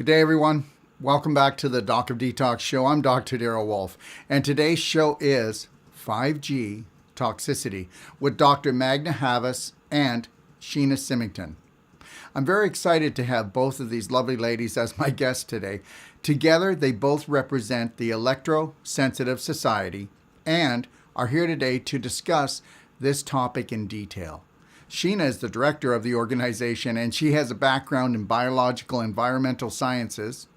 Good day, everyone. Welcome back to the Doc of Detox Show. I'm Dr. Darrell Wolfe, and today's show is 5G Toxicity with Dr. Magda Havas and Sheena Symington. I'm very excited to have both of these lovely ladies as my guests today. Together, they both represent the Electrosensitive Society and are here today to discuss this topic in detail. Sheena is the director of the organization, and she has a background in biological environmental sciences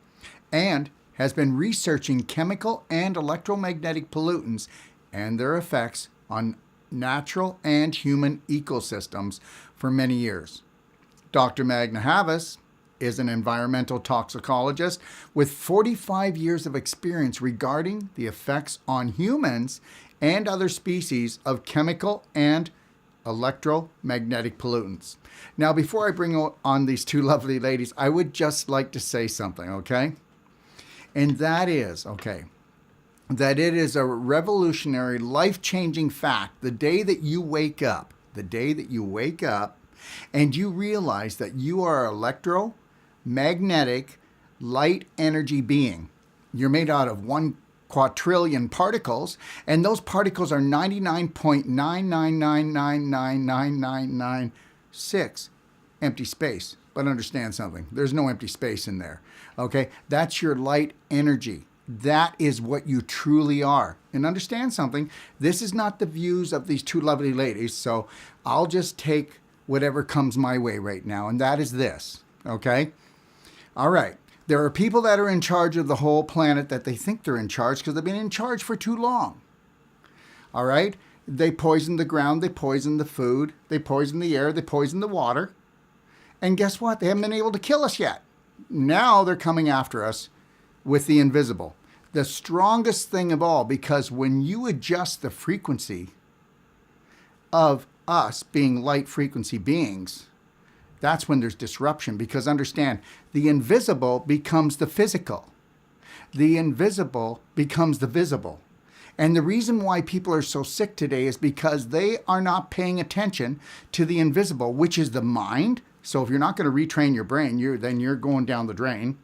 and has been researching chemical and electromagnetic pollutants and their effects on natural and human ecosystems for many years. Dr. Magda Havas is an environmental toxicologist with 45 years of experience regarding the effects on humans and other species of chemical and electromagnetic pollutants. Now, before I bring on these two lovely ladies, I would just like to say something, okay? And that is, that it is a revolutionary, life-changing fact the day that you wake up, and you realize that you are an electromagnetic light energy being. You're made out of 1 quadrillion particles, and those particles are 99.999999996 empty space. But understand something, there's no empty space in there, okay? That's your light energy. That is what you truly are. And understand something, this is not the views of these two lovely ladies, so I'll just take whatever comes my way right now, and that is this, okay? All right. There are people that are in charge of the whole planet that they think they're in charge because they've been in charge for too long. All right? They poison the ground, they poison the food, they poison the air, they poison the water. And guess what? They haven't been able to kill us yet. Now they're coming after us with the invisible. The strongest thing of all, because when you adjust the frequency of us being light frequency beings, that's when there's disruption, because understand, the invisible becomes the physical. The invisible becomes the visible. And the reason why people are so sick today is because they are not paying attention to the invisible, which is the mind. So if you're not going to retrain your brain, then you're going down the drain.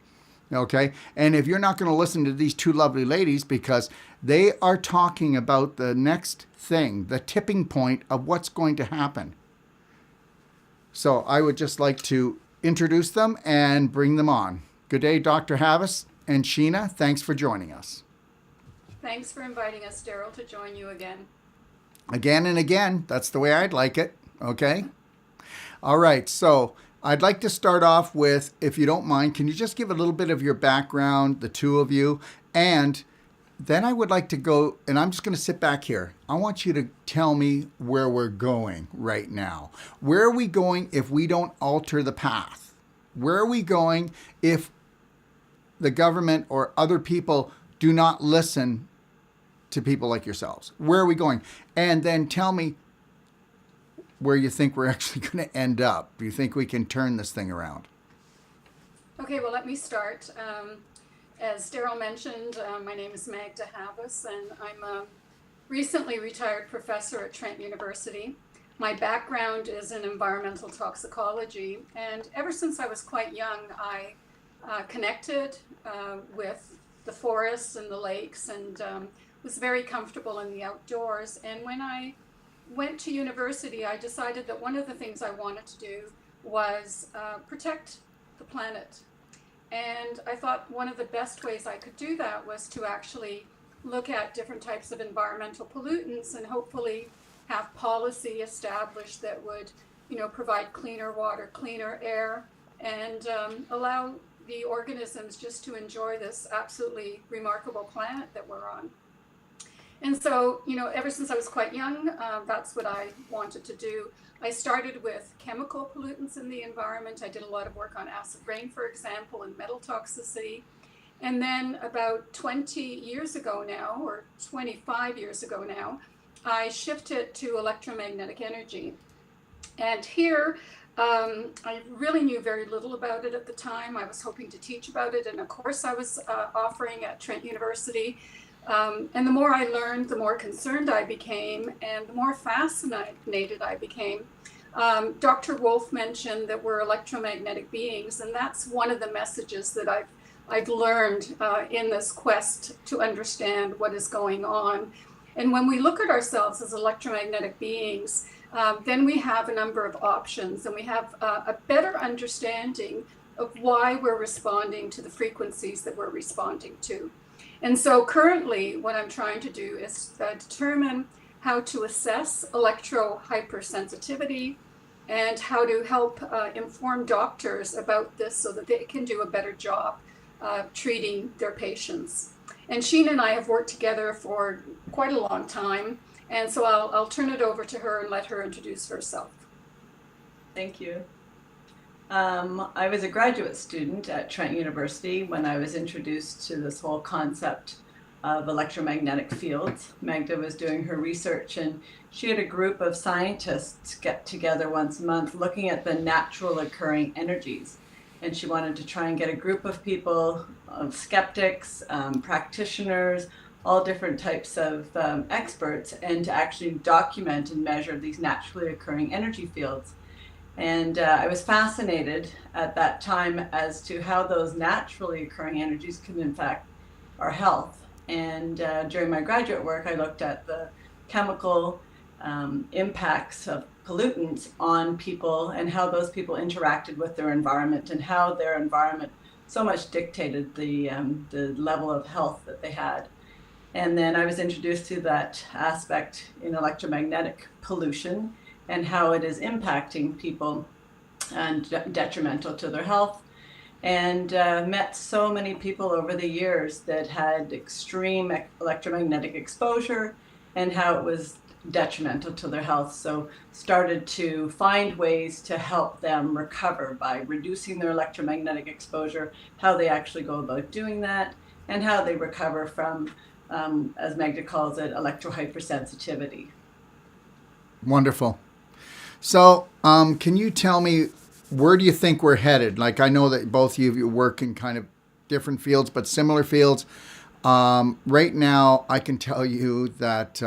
Okay? And if you're not going to listen to these two lovely ladies because they are talking about the next thing, the tipping point of what's going to happen. So I would just like to introduce them and bring them on. Good day, Dr. Havas and Sheena. Thanks for joining us. Thanks for inviting us, Darrell, to join you again. Again and again. That's the way I'd like it. Okay? All right. So I'd like to start off with, if you don't mind, can you just give a little bit of your background, the two of you, and then I would like to go, and I'm just going to sit back here. I want you to tell me where we're going right now. Where are we going if we don't alter the path? Where are we going if the government or other people do not listen to people like yourselves? Where are we going? And then tell me where you think we're actually going to end up. Do you think we can turn this thing around? Okay, well, let me start. As Darrell mentioned, my name is Magda Havas, and I'm a recently retired professor at Trent University. My background is in environmental toxicology, and ever since I was quite young, I connected with the forests and the lakes and was very comfortable in the outdoors. And when I went to university, I decided that one of the things I wanted to do was protect the planet. And I thought one of the best ways I could do that was to actually look at different types of environmental pollutants and hopefully have policy established that would, provide cleaner water, cleaner air, and allow the organisms just to enjoy this absolutely remarkable planet that we're on. And so, ever since I was quite young, that's what I wanted to do. I started with chemical pollutants in the environment. I did a lot of work on acid rain, for example, and metal toxicity. And then about 20 years ago now, or 25 years ago now, I shifted to electromagnetic energy. And here, I really knew very little about it at the time. I was hoping to teach about it in a course I was offering at Trent University. And the more I learned, the more concerned I became, and the more fascinated I became Dr. Wolfe mentioned that we're electromagnetic beings, and that's one of the messages that I've learned in this quest to understand what is going on. And when we look at ourselves as electromagnetic beings, then we have a number of options, and we have a better understanding of why we're responding to the frequencies that we're responding to. And so currently what I'm trying to do is determine how to assess electro-hypersensitivity and how to help inform doctors about this so that they can do a better job treating their patients. And Sheena and I have worked together for quite a long time, and so I'll turn it over to her and let her introduce herself. Thank you. I was a graduate student at Trent University when I was introduced to this whole concept of electromagnetic fields. Magda was doing her research, and she had a group of scientists get together once a month looking at the natural occurring energies. And she wanted to try and get a group of people, of skeptics, practitioners, all different types of experts, and to actually document and measure these naturally occurring energy fields. And I was fascinated at that time as to how those naturally occurring energies can impact our health. And during my graduate work, I looked at the chemical impacts of pollutants on people and how those people interacted with their environment and how their environment so much dictated the level of health that they had. And then I was introduced to that aspect in electromagnetic pollution and how it is impacting people and detrimental to their health. And met so many people over the years that had extreme electromagnetic exposure and how it was detrimental to their health. So started to find ways to help them recover by reducing their electromagnetic exposure, how they actually go about doing that, and how they recover from, as Magda calls it, electrohypersensitivity. Wonderful. So can you tell me, where do you think we're headed? Like, I know that both of you work in kind of different fields, but similar fields. Right now, I can tell you that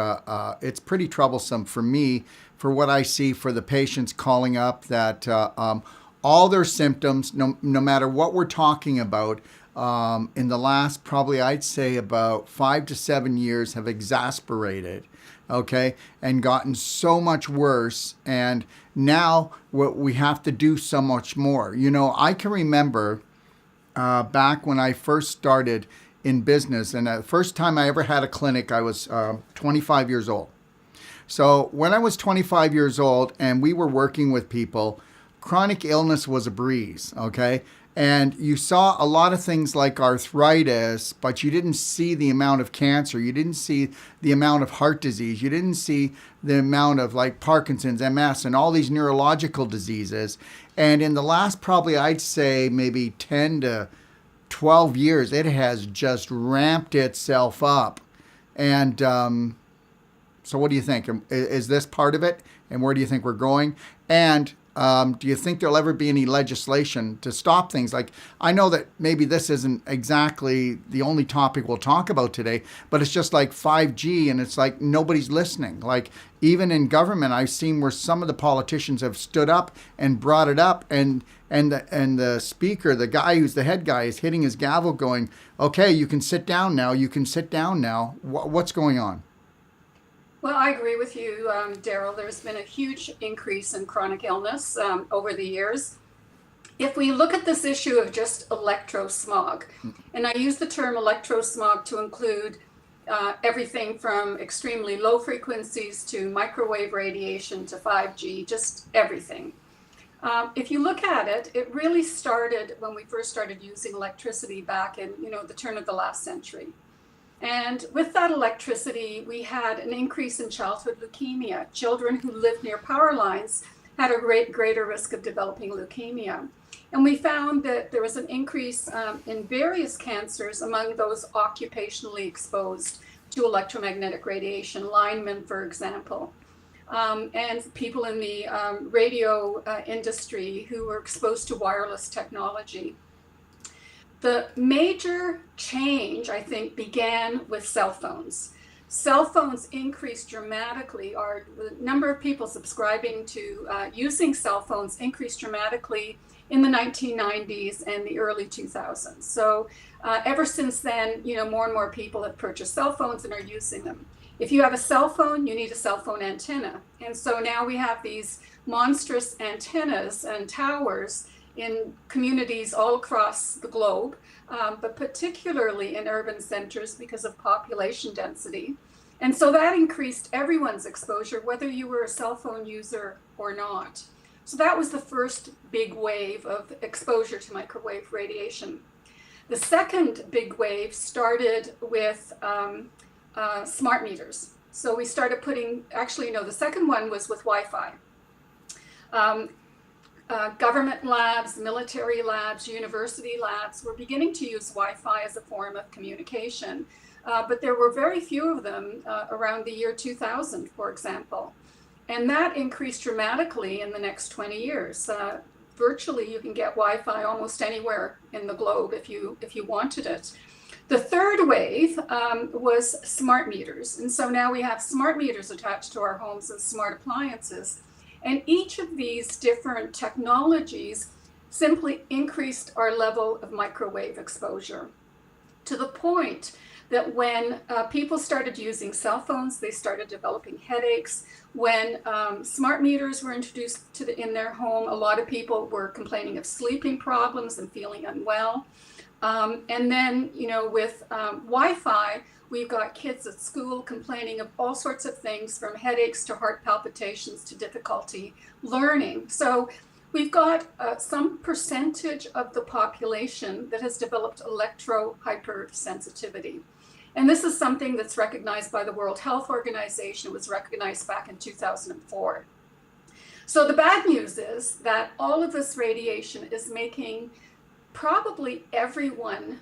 it's pretty troublesome for me, for what I see for the patients calling up, that all their symptoms, no matter what we're talking about, in the last probably, I'd say about 5 to 7 years, have exasperated, okay, and gotten so much worse. And now we have to do so much more. You know, I can remember back when I first started in business, and the first time I ever had a clinic, I was 25 years old. So when I was 25 years old and we were working with people, chronic illness was a breeze, okay? And you saw a lot of things like arthritis, but you didn't see the amount of cancer. You didn't see the amount of heart disease. You didn't see the amount of like Parkinson's, MS, and all these neurological diseases. And in the last probably, I'd say maybe 10 to 12 years, it has just ramped itself up. And so what do you think? Is this part of it? And where do you think we're going? And do you think there'll ever be any legislation to stop things? Like, I know that maybe this isn't exactly the only topic we'll talk about today, but it's just like 5G, and it's like nobody's listening. Like, even in government, I've seen where some of the politicians have stood up and brought it up, and the speaker, the guy who's the head guy, is hitting his gavel going, okay, you can sit down now, you can sit down now. What's going on? Well, I agree with you, Darrell. There's been a huge increase in chronic illness over the years. If we look at this issue of just electrosmog, and I use the term electrosmog to include everything from extremely low frequencies to microwave radiation to 5G, just everything. If you look at it, it really started when we first started using electricity back in, the turn of the last century. And with that electricity, we had an increase in childhood leukemia. Children who lived near power lines had a greater risk of developing leukemia. And we found that there was an increase in various cancers among those occupationally exposed to electromagnetic radiation, linemen, for example, and people in the radio industry who were exposed to wireless technology. The major change, I think, began with cell phones. cell phones increased dramatically, or the number of people subscribing to using cell phones increased dramatically in the 1990s and the early 2000s. So ever since then, more and more people have purchased cell phones and are using them. If you have a cell phone, you need a cell phone antenna. And so now we have these monstrous antennas and towers in communities all across the globe, but particularly in urban centers because of population density. And so that increased everyone's exposure, whether you were a cell phone user or not. So that was the first big wave of exposure to microwave radiation. The second big wave started with smart meters. So we started the second one was with Wi-Fi. Government labs, military labs, university labs were beginning to use Wi-Fi as a form of communication, but there were very few of them around the year 2000, for example. And that increased dramatically in the next 20 years. Virtually, you can get Wi-Fi almost anywhere in the globe if you wanted it. The third wave was smart meters. And so now we have smart meters attached to our homes and smart appliances. And each of these different technologies simply increased our level of microwave exposure to the point that when people started using cell phones, they started developing headaches. When smart meters were introduced in their home, a lot of people were complaining of sleeping problems and feeling unwell. And then, with Wi-Fi, we've got kids at school complaining of all sorts of things, from headaches to heart palpitations to difficulty learning. So we've got some percentage of the population that has developed electro-hypersensitivity. And this is something that's recognized by the World Health Organization. It was recognized back in 2004. So the bad news is that all of this radiation is making probably everyone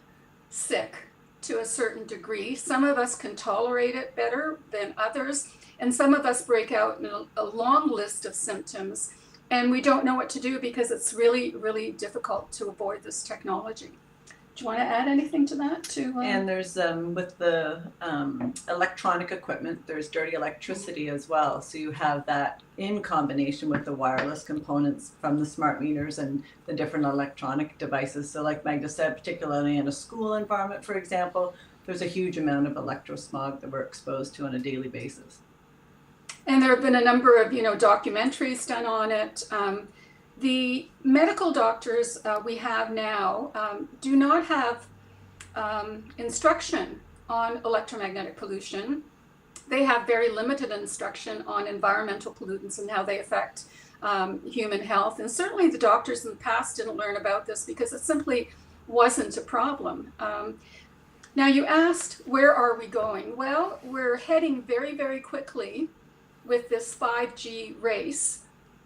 sick to a certain degree. Some of us can tolerate it better than others, and some of us break out in a long list of symptoms, and we don't know what to do because it's really, really difficult to avoid this technology. Do you want to add anything to that? And there's, with the electronic equipment, there's dirty electricity as well. So you have that in combination with the wireless components from the smart meters and the different electronic devices. So like Magda said, particularly in a school environment, for example, there's a huge amount of electrosmog that we're exposed to on a daily basis. And there have been a number of, documentaries done on it. The medical doctors we have now do not have instruction on electromagnetic pollution. They have very limited instruction on environmental pollutants and how they affect human health. And certainly the doctors in the past didn't learn about this because it simply wasn't a problem. Now you asked, where are we going? Well, we're heading very, very quickly with this 5G race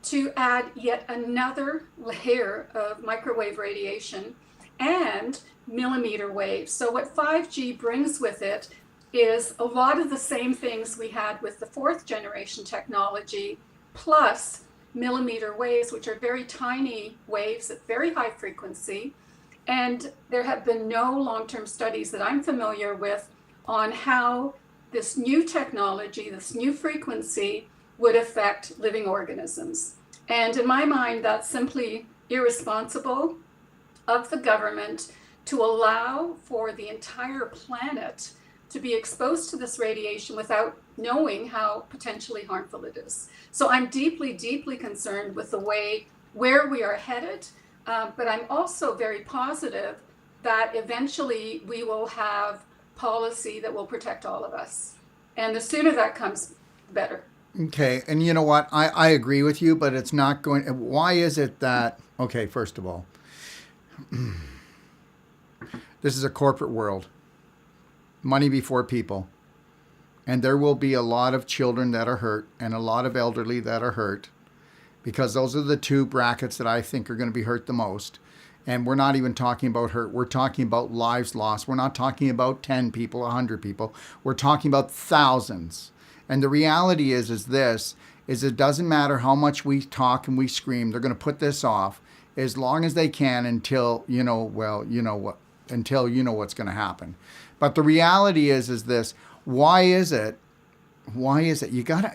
to add yet another layer of microwave radiation and millimeter waves. So what 5G brings with it is a lot of the same things we had with the fourth generation technology, plus millimeter waves, which are very tiny waves at very high frequency. And there have been no long-term studies that I'm familiar with on how this new technology, this new frequency, would affect living organisms. And in my mind, that's simply irresponsible of the government to allow for the entire planet to be exposed to this radiation without knowing how potentially harmful it is. So I'm deeply, deeply concerned with the way where we are headed, but I'm also very positive that eventually we will have policy that will protect all of us. And the sooner that comes, the better. Okay, and you know what? I agree with you, but it's not going... Why is it that... Okay, first of all, this is a corporate world. Money before people. And there will be a lot of children that are hurt and a lot of elderly that are hurt, because those are the two brackets that I think are going to be hurt the most. And we're not even talking about hurt. We're talking about lives lost. We're not talking about 10 people, 100 people. We're talking about thousands. And the reality is it doesn't matter how much we talk and we scream. They're going to put this off as long as they can until, until you know what's going to happen. But the reality is this, Why is it? Why is it? You gotta,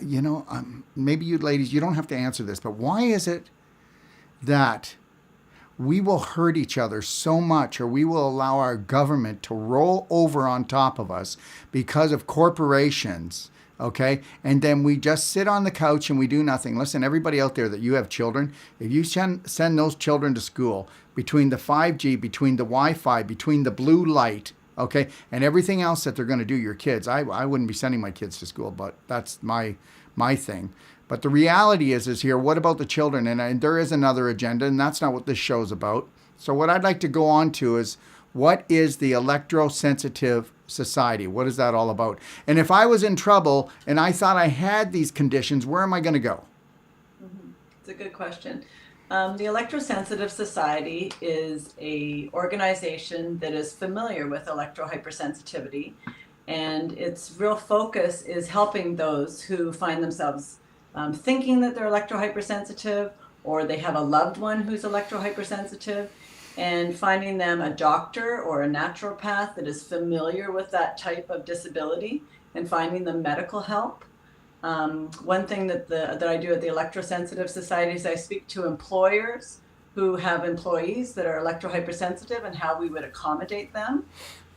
maybe you ladies, you don't have to answer this, but why is it that we will hurt each other so much, or we will allow our government to roll over on top of us because of corporations, okay? And then we just sit on the couch and we do nothing. Listen, everybody out there that you have children, if you send those children to school, between the 5G, between the Wi-Fi, between the blue light, okay, and everything else that they're going to do, your kids, I wouldn't be sending my kids to school, but that's my thing. But the reality is here, what about the children? And there is another agenda, and that's not what this show's about. So what I'd like to go on to is, what is the electrosensitive society? What is that all about? And if I was in trouble and I thought I had these conditions, where am I going to go? It's a good question. The Electrosensitive Society is a organization that is familiar with electrohypersensitivity, and its real focus is helping those who find themselves thinking that they're electrohypersensitive, or they have a loved one who's electrohypersensitive, and finding them a doctor or a naturopath that is familiar with that type of disability, and finding them medical help. One thing that I do at the Electrosensitive Society is I speak to employers who have employees that are electrohypersensitive and how we would accommodate them.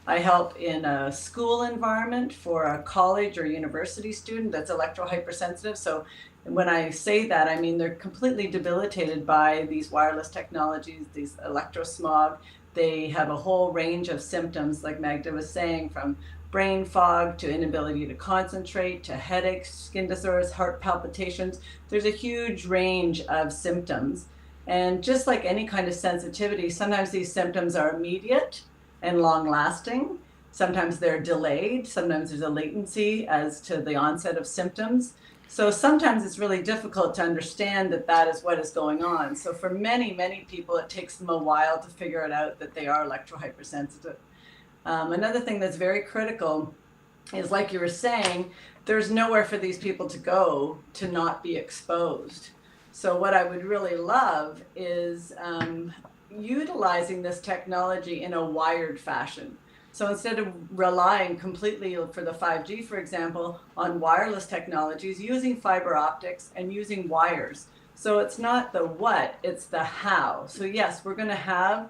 I help in a school environment for a college or university student that's electrohypersensitive. So when I say that, I mean they're completely debilitated by these wireless technologies, these electrosmog. They have a whole range of symptoms, like Magda was saying, from brain fog to inability to concentrate, to headaches, skin disorders, heart palpitations. There's a huge range of symptoms. And just like any kind of sensitivity, sometimes these symptoms are immediate and long lasting. Sometimes they're delayed. Sometimes there's a latency as to the onset of symptoms. So sometimes it's really difficult to understand that that is what is going on. So for many, many people, it takes them a while to figure it out that they are electrohypersensitive. Another thing that's very critical is, like you were saying, there's nowhere for these people to go to not be exposed. So what I would really love is utilizing this technology in a wired fashion. So instead of relying completely for the 5G, for example, on wireless technologies, using fiber optics and using wires. So it's not the what, it's the how. So yes, we're going to have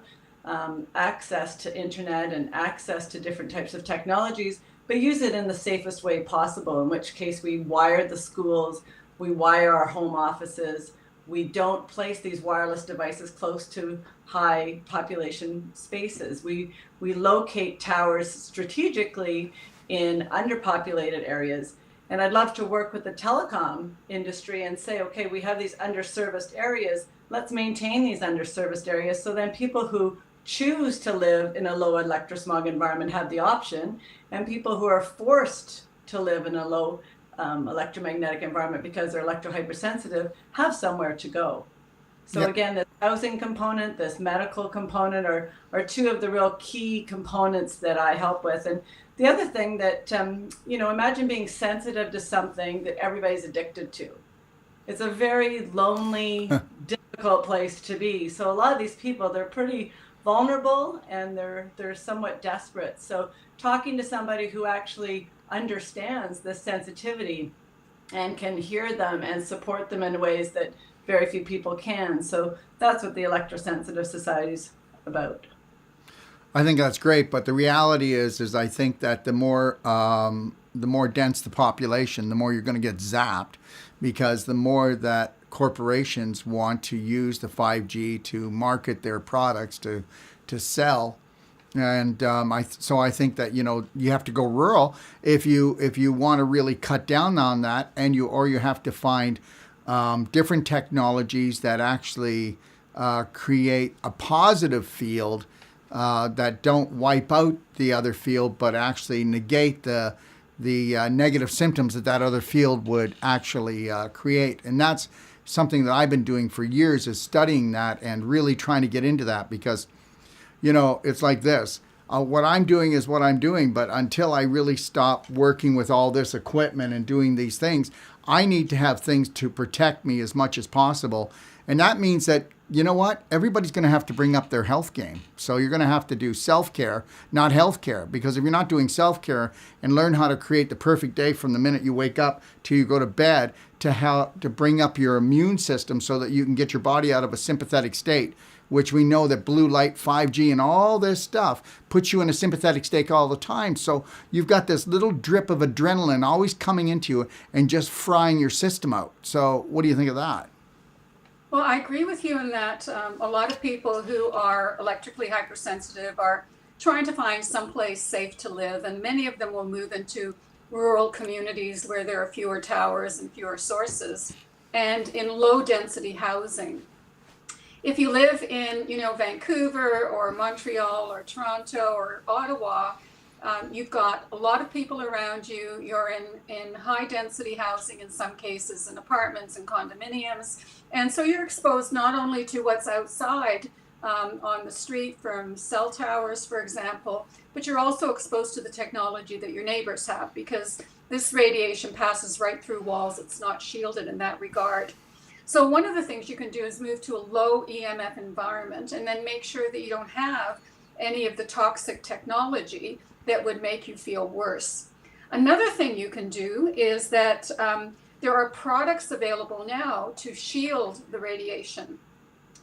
access to internet and access to different types of technologies, but use it in the safest way possible, in which case we wire the schools, we wire our home offices. We don't place these wireless devices close to high population spaces. We locate towers strategically in underpopulated areas. And I'd love to work with the telecom industry and say, okay, we have these underserviced areas. Let's maintain these underserviced areas so then people who choose to live in a low electrosmog environment have the option, and people who are forced to live in a low electromagnetic environment because they're electrohypersensitive have somewhere to go. So Yep. Again, this housing component, this medical component are two of the real key components that I help with. And the other thing that, imagine being sensitive to something that everybody's addicted to. It's a very lonely, difficult place to be. So a lot of these people, they're pretty vulnerable and they're somewhat desperate. So talking to somebody who actually understands this sensitivity and can hear them and support them in ways that very few people can. So that's what the Electrosensitive Society is about. I think that's great, but the reality is I think that the more dense the population, the more you're going to get zapped, because the more that corporations want to use the 5G to market their products to sell. And I think that you have to go rural if you want to really cut down on that, and you have to find different technologies that actually create a positive field that don't wipe out the other field, but actually negate the negative symptoms that other field would actually create. And that's something that I've been doing for years, is studying that and really trying to get into that, because it's like this. What I'm doing is what I'm doing, but until I really stop working with all this equipment and doing these things, I need to have things to protect me as much as possible. And that means that you know what? Everybody's going to have to bring up their health game. So you're going to have to do self-care, not health-care. Because if you're not doing self-care and learn how to create the perfect day from the minute you wake up till you go to bed to bring up your immune system so that you can get your body out of a sympathetic state, which we know that blue light, 5G, and all this stuff puts you in a sympathetic state all the time. So you've got this little drip of adrenaline always coming into you and just frying your system out. So what do you think of that? Well, I agree with you in that a lot of people who are electrically hypersensitive are trying to find someplace safe to live, and many of them will move into rural communities where there are fewer towers and fewer sources, and in low density housing. If you live in, Vancouver or Montreal or Toronto or Ottawa, you've got a lot of people around you. You're in high density housing in some cases, in apartments and condominiums. And so you're exposed not only to what's outside on the street from cell towers, for example, but you're also exposed to the technology that your neighbors have, because this radiation passes right through walls. It's not shielded in that regard. So one of the things you can do is move to a low EMF environment and then make sure that you don't have any of the toxic technology that would make you feel worse. Another thing you can do is that there are products available now to shield the radiation.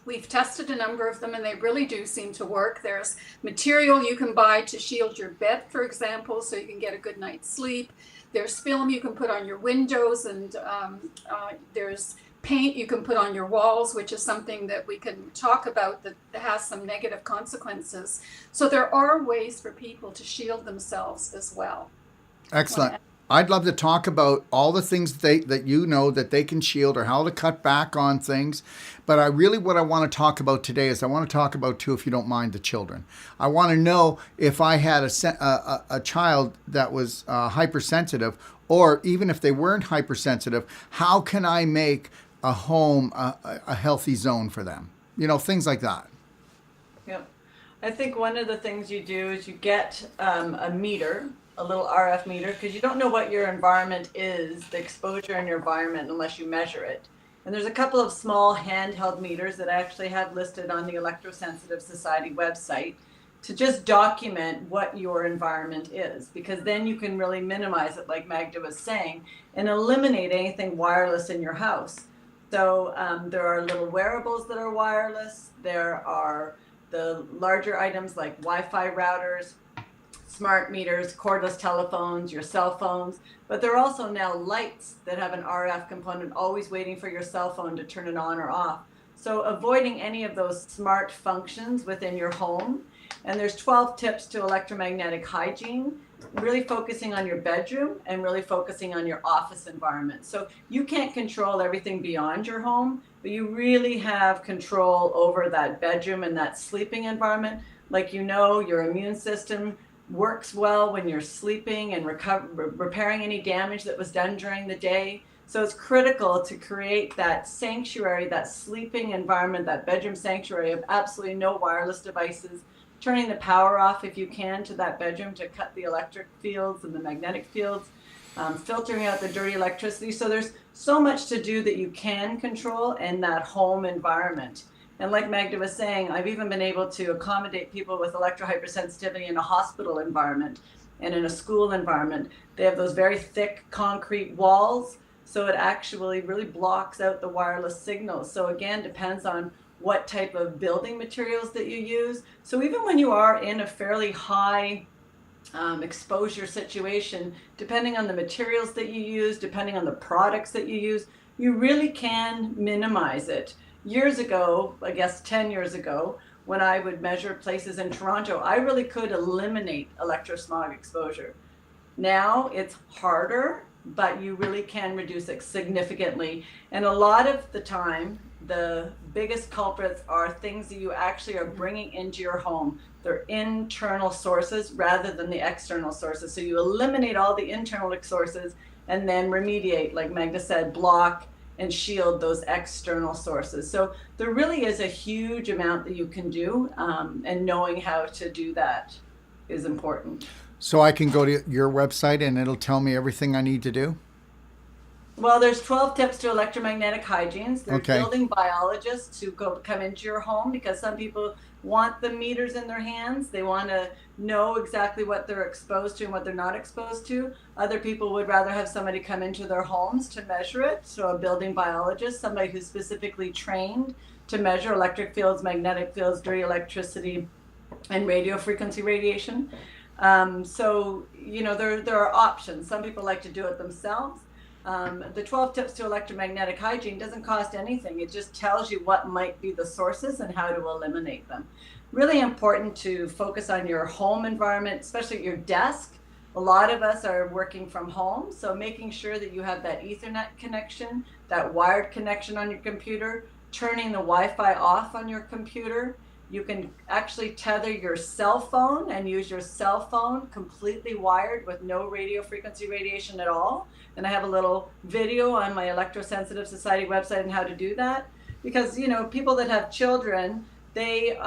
We've tested a number of them and they really do seem to work. There's material you can buy to shield your bed, for example, so you can get a good night's sleep. There's film you can put on your windows, and there's paint you can put on your walls, which is something that we can talk about that has some negative consequences. So there are ways for people to shield themselves as well. Excellent. I'd love to talk about all the things that you know that they can shield, or how to cut back on things. But what I want to talk about today is I want to talk about, too, if you don't mind, the children. I want to know if I had a child that was hypersensitive, or even if they weren't hypersensitive, how can I make a home a healthy zone for them? Things like that. Yep. I think one of the things you do is you get a meter, a little RF meter, because you don't know what your environment is, the exposure in your environment, unless you measure it. And there's a couple of small handheld meters that I actually have listed on the Electrosensitive Society website to just document what your environment is, because then you can really minimize it, like Magda was saying, and eliminate anything wireless in your house. So there are little wearables that are wireless. There are the larger items like Wi-Fi routers, smart meters, cordless telephones, your cell phones, but there are also now lights that have an RF component, always waiting for your cell phone to turn it on or off. So avoiding any of those smart functions within your home. And there's 12 tips to electromagnetic hygiene, really focusing on your bedroom and really focusing on your office environment. So you can't control everything beyond your home, but you really have control over that bedroom and that sleeping environment. Like, your immune system works well when you're sleeping and repairing any damage that was done during the day. So it's critical to create that sanctuary, that sleeping environment, that bedroom sanctuary of absolutely no wireless devices, turning the power off if you can to that bedroom to cut the electric fields and the magnetic fields, filtering out the dirty electricity. So there's so much to do that you can control in that home environment. And like Magda was saying, I've even been able to accommodate people with electrohypersensitivity in a hospital environment and in a school environment. They have those very thick concrete walls, so it actually really blocks out the wireless signals. So again, depends on what type of building materials that you use. So even when you are in a fairly high exposure situation, depending on the materials that you use, depending on the products that you use, you really can minimize it. Years ago, I guess 10 years ago, when I would measure places in Toronto, I really could eliminate electrosmog exposure. Now it's harder, but you really can reduce it significantly. And a lot of the time, the biggest culprits are things that you actually are bringing into your home. They're internal sources rather than the external sources. So you eliminate all the internal sources and then remediate, like Magda said, block and shield those external sources. So there really is a huge amount that you can do, and knowing how to do that is important. So I can go to your website and it'll tell me everything I need to do? Well, there's 12 tips to electromagnetic hygienes. There's Okay. building biologists who come into your home because some people want the meters in their hands. They want to know exactly what they're exposed to and what they're not exposed to. Other people would rather have somebody come into their homes to measure it. So a building biologist, somebody who's specifically trained to measure electric fields, magnetic fields, dirty electricity, and radio frequency radiation. So, you know, there are options. Some people like to do it themselves. The 12 tips to electromagnetic hygiene doesn't cost anything. It just tells you what might be the sources and how to eliminate them. Really important to focus on your home environment, especially at your desk. A lot of us are working from home, so making sure that you have that Ethernet connection, that wired connection on your computer, turning the Wi-Fi off on your computer. You can actually tether your cell phone and use your cell phone completely wired with no radio frequency radiation at all. And I have a little video on my Electrosensitive Society website on how to do that. Because, you know, people that have children, they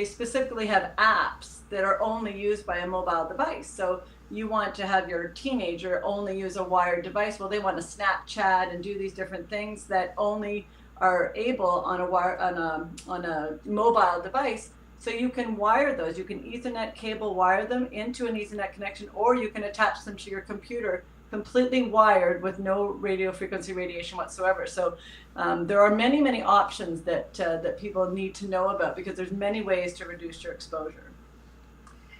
specifically have apps that are only used by a mobile device. So you want to have your teenager only use a wired device. Well, they want to Snapchat and do these different things that only are able on a mobile device. So you can wire those. You can Ethernet cable wire them into an Ethernet connection, or you can attach them to your computer completely wired with no radio frequency radiation whatsoever. So there are many, many options that people need to know about, because there's many ways to reduce your exposure.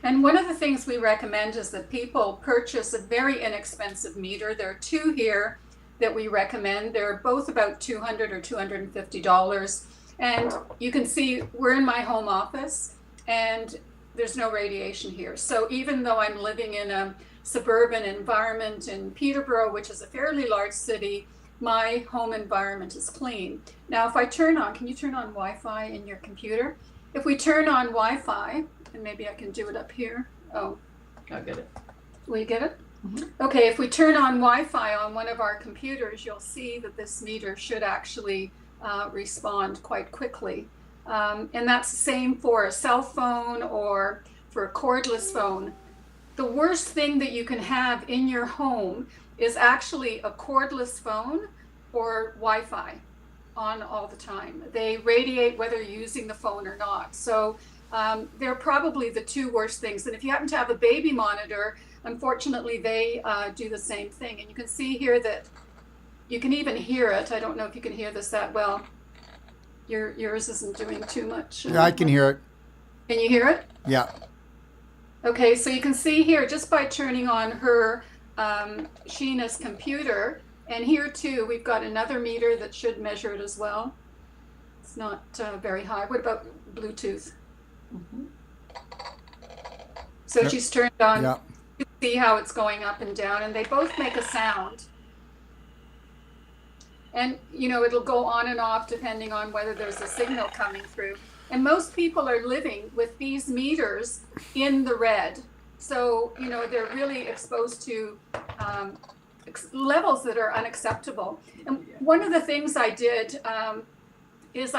And one of the things we recommend is that people purchase a very inexpensive meter. There are two here that we recommend. They're both about $200 or $250. And you can see we're in my home office and there's no radiation here. So even though I'm living in a suburban environment in Peterborough, which is a fairly large city, my home environment is clean. Now, if I turn on, can you turn on Wi-Fi in your computer? If we turn on Wi-Fi, and maybe I can do it up here. Oh, I'll get it. will you get it? Mm-hmm. Okay, if we turn on Wi-Fi on one of our computers, you'll see that this meter should actually respond quite quickly. And that's the same for a cell phone or for a cordless phone. The worst thing that you can have in your home is actually a cordless phone or Wi-Fi on all the time. They radiate whether you're using the phone or not. So they're probably the two worst things. And if you happen to have a baby monitor, unfortunately, they do the same thing. And you can see here that you can even hear it. I don't know if you can hear this that well. Yours isn't doing too much. Yeah, I can hear it. Can you hear it? Yeah. Okay, so you can see here just by turning on her Sheena's computer, and here too we've got another meter that should measure it as well. It's not very high. What about Bluetooth? Mm-hmm. So Yep. she's turned on. Yeah. You can see how it's going up and down, and they both make a sound. And you know, it'll go on and off depending on whether there's a signal coming through. And most people are living with these meters in the red. So, you know, they're really exposed to levels that are unacceptable. And one of the things I did is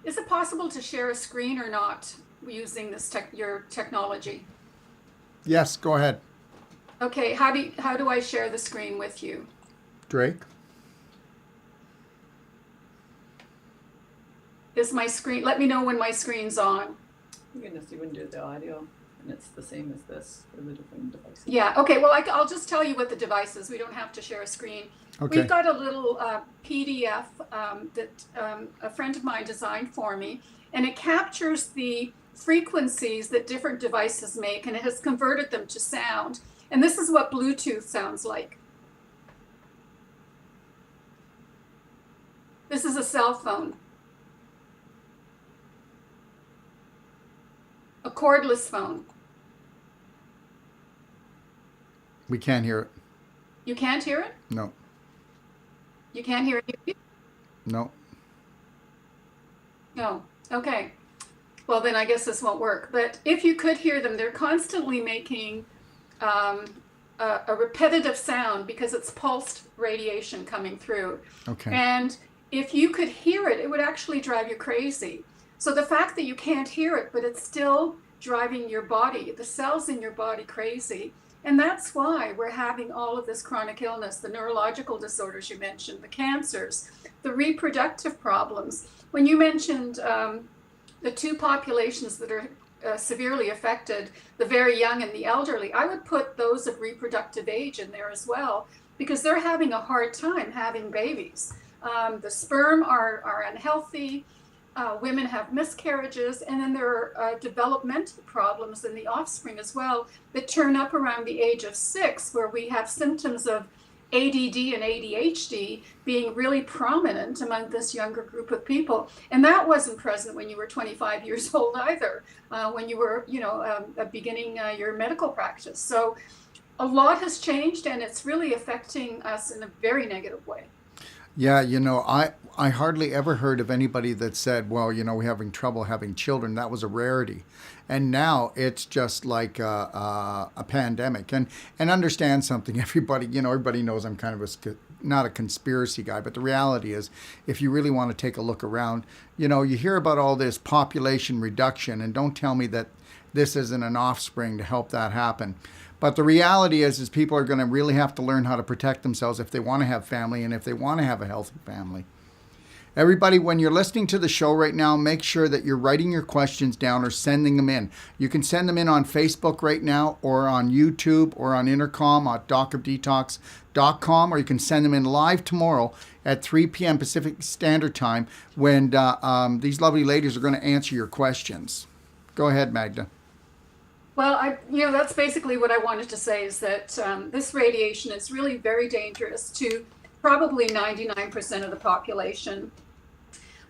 is it possible to share a screen or not using this your technology? Yes, go ahead. Okay, how do I share the screen with you? Drake. Is my screen, let me know when my screen's on. Goodness, you wouldn't do the audio, and it's the same as this for the different devices. Yeah, okay, well, I'll just tell you what the device is. We don't have to share a screen. Okay. We've got a little PDF that a friend of mine designed for me, and it captures the frequencies that different devices make, and it has converted them to sound. And this is what Bluetooth sounds like. This is a cell phone. A cordless phone. We can't hear it. You can't hear it? No. You can't hear it? No. No. Okay. Well, then I guess this won't work. But if you could hear them, they're constantly making a repetitive sound because it's pulsed radiation coming through. Okay. And if you could hear it, it would actually drive you crazy. So the fact that you can't hear it, but it's still driving your body, the cells in your body crazy, And that's why we're having all of this chronic illness, the neurological disorders you mentioned, the cancers, the reproductive problems. When you mentioned the two populations that are severely affected, the very young and the elderly, I would put those of reproductive age in there as well, because they're having a hard time having babies. The sperm are unhealthy. Women have miscarriages, and then there are developmental problems in the offspring as well that turn up around the age of 6, where we have symptoms of ADD and ADHD being really prominent among this younger group of people. And that wasn't present when you were 25 years old either, when you were, beginning your medical practice. So a lot has changed, and it's really affecting us in a very negative way. Yeah, I hardly ever heard of anybody that said, well, we're having trouble having children. That was a rarity. And now it's just like a pandemic. And understand something, everybody knows I'm kind of not a conspiracy guy, but the reality is, if you really want to take a look around, you hear about all this population reduction, and don't tell me that this isn't an offspring to help that happen. But the reality is people are going to really have to learn how to protect themselves if they want to have family and if they want to have a healthy family. Everybody, when you're listening to the show right now, make sure that you're writing your questions down or sending them in. You can send them in on Facebook right now, or on YouTube, or on Intercom at docofdetox.com, or you can send them in live tomorrow at 3 p.m. Pacific Standard Time, when these lovely ladies are going to answer your questions. Go ahead, Magda. Well, that's basically what I wanted to say, is that this radiation is really very dangerous to probably 99% of the population.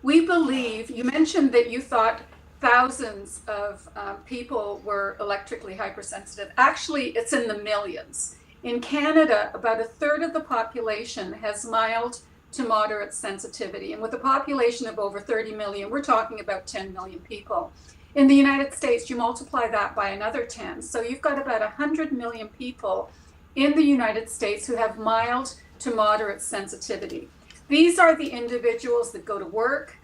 We believe, you mentioned that you thought thousands of people were electrically hypersensitive. Actually, it's in the millions. In Canada, about a third of the population has mild to moderate sensitivity. And with a population of over 30 million, we're talking about 10 million people. In the United States, you multiply that by another 10. So you've got about 100 million people in the United States who have mild to moderate sensitivity. These are the individuals that go to work,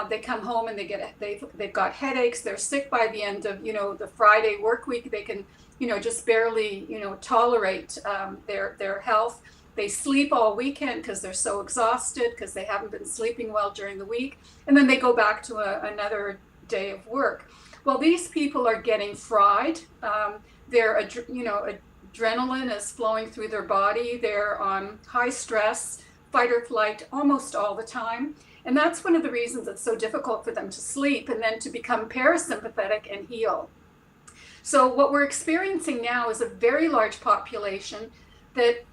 they come home and they've got headaches, they're sick by the end of the Friday work week, they can just barely tolerate their health. They sleep all weekend because they're so exhausted, because they haven't been sleeping well during the week, and then they go back to another day of work. Well, these people are getting fried. Their adrenaline is flowing through their body. They're on high stress, fight or flight almost all the time. And that's one of the reasons it's so difficult for them to sleep and then to become parasympathetic and heal. So what we're experiencing now is a very large population that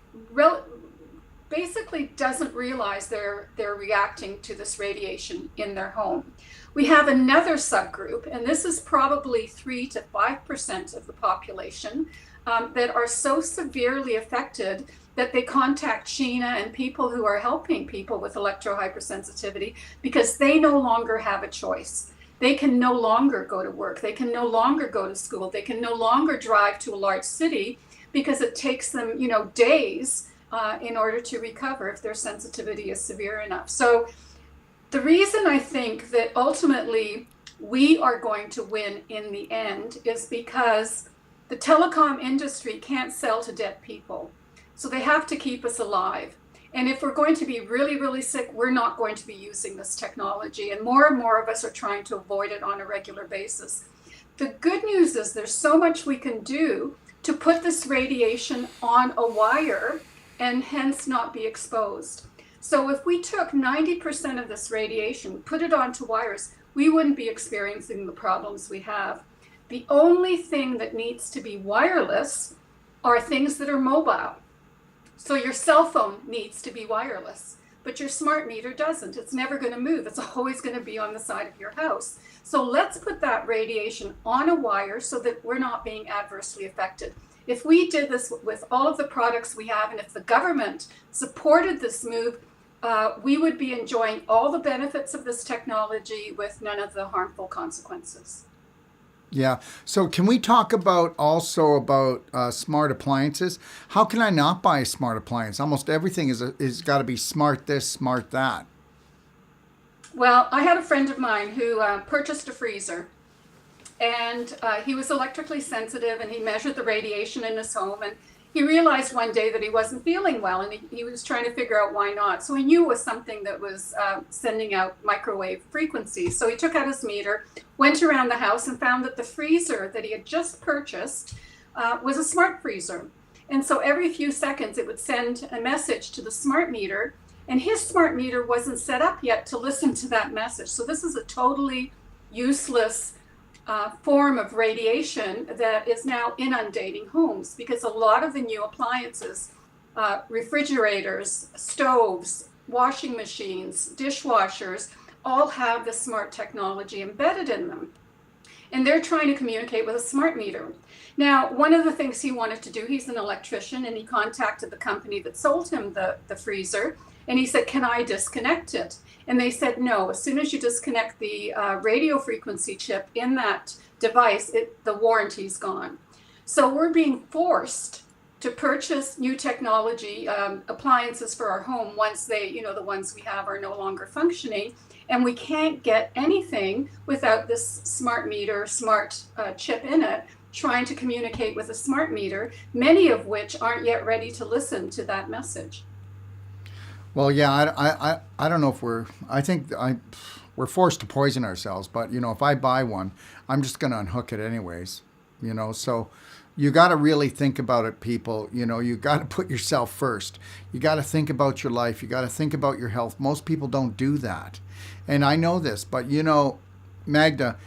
basically doesn't realize they're reacting to this radiation in their home. We have another subgroup, and this is probably 3 to 5% of the population, that are so severely affected that they contact Sheena and people who are helping people with electrohypersensitivity, because they no longer have a choice. They can no longer go to work. They can no longer go to school. They can no longer drive to a large city, because it takes them, days in order to recover if their sensitivity is severe enough. So the reason I think that ultimately we are going to win in the end is because the telecom industry can't sell to dead people. So they have to keep us alive. And if we're going to be really, really sick, we're not going to be using this technology. And more of us are trying to avoid it on a regular basis. The good news is there's so much we can do to put this radiation on a wire and hence not be exposed. So if we took 90% of this radiation, put it onto wires, we wouldn't be experiencing the problems we have. The only thing that needs to be wireless are things that are mobile. So your cell phone needs to be wireless, but your smart meter doesn't. It's never going to move. It's always going to be on the side of your house. So let's put that radiation on a wire so that we're not being adversely affected. If we did this with all of the products we have, and if the government supported this move, we would be enjoying all the benefits of this technology with none of the harmful consequences. Yeah. So can we talk about smart appliances? How can I not buy a smart appliance? Almost everything is got to be smart this, smart that. Well, I had a friend of mine who purchased a freezer, And he was electrically sensitive, and he measured the radiation in his home. And he realized one day that he wasn't feeling well, and he was trying to figure out why not. So he knew it was something that was sending out microwave frequencies. So he took out his meter, went around the house, and found that the freezer that he had just purchased was a smart freezer. And so every few seconds it would send a message to the smart meter, and his smart meter wasn't set up yet to listen to that message. So this is a totally useless form of radiation that is now inundating homes, because a lot of the new appliances, refrigerators, stoves, washing machines, dishwashers, all have the smart technology embedded in them. And they're trying to communicate with a smart meter. Now, one of the things he wanted to do, he's an electrician, and he contacted the company that sold him the freezer, and he said, "Can I disconnect it?" And they said, "No, as soon as you disconnect the radio frequency chip in that device, the warranty's gone." So we're being forced to purchase new technology appliances for our home once they, the ones we have are no longer functioning. And we can't get anything without this smart meter, smart chip in it, trying to communicate with a smart meter, many of which aren't yet ready to listen to that message. Well, yeah, I don't know if we're forced to poison ourselves, but if I buy one, I'm just going to unhook it anyways, so you got to really think about it, people. You got to put yourself first. You got to think about your life. You got to think about your health. Most people don't do that. And I know this, but Magda,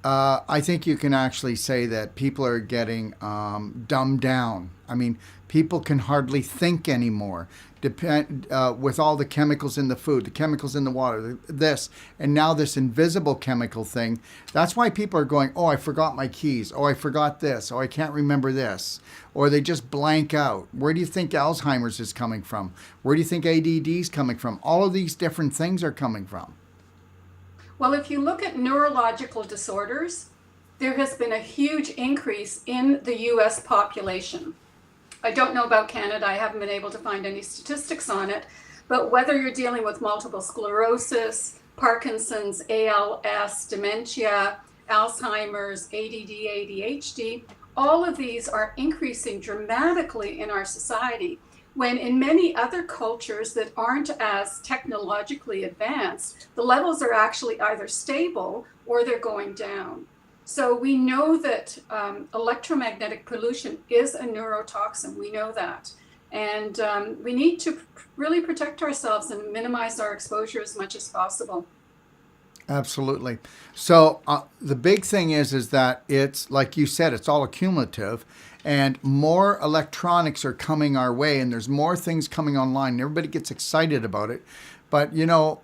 I think you can actually say that people are getting dumbed down. I mean, people can hardly think anymore. With all the chemicals in the food, the chemicals in the water, this, and now this invisible chemical thing. That's why people are going, "Oh, I forgot my keys. Oh, I forgot this. Oh, I can't remember this." Or they just blank out. Where do you think Alzheimer's is coming from? Where do you think ADD is coming from? All of these different things are coming from. Well, if you look at neurological disorders, there has been a huge increase in the US population. I don't know about Canada. I haven't been able to find any statistics on it. But whether you're dealing with multiple sclerosis, Parkinson's, ALS, dementia, Alzheimer's, ADD, ADHD, all of these are increasing dramatically in our society, when in many other cultures that aren't as technologically advanced, the levels are actually either stable or they're going down. So we know that electromagnetic pollution is a neurotoxin. We know that. And we need to really protect ourselves and minimize our exposure as much as possible. Absolutely. So the big thing is that it's, like you said, it's all accumulative, and more electronics are coming our way, and there's more things coming online, and everybody gets excited about it. But,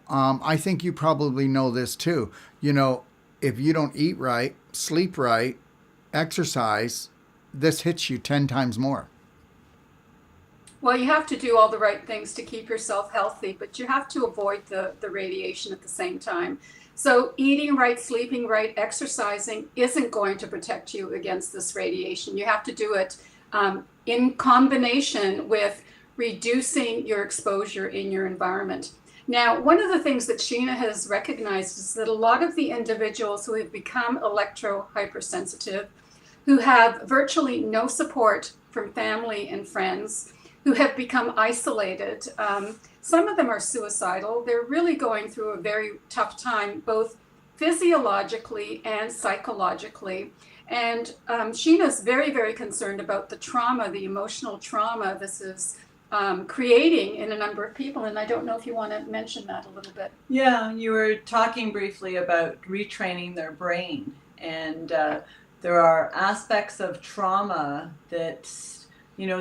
I think you probably know this too. If you don't eat right, sleep right, exercise, this hits you 10 times more. Well, you have to do all the right things to keep yourself healthy, but you have to avoid the radiation at the same time. So eating right, sleeping right, exercising isn't going to protect you against this radiation. You have to do it in combination with reducing your exposure in your environment. Now, one of the things that Sheena has recognized is that a lot of the individuals who have become electro-hypersensitive, who have virtually no support from family and friends, who have become isolated, some of them are suicidal. They're really going through a very tough time, both physiologically and psychologically. And Sheena's very, very concerned about the trauma, the emotional trauma this is creating in a number of people. And I don't know if you want to mention that a little bit. Yeah, you were talking briefly about retraining their brain. And there are aspects of trauma that,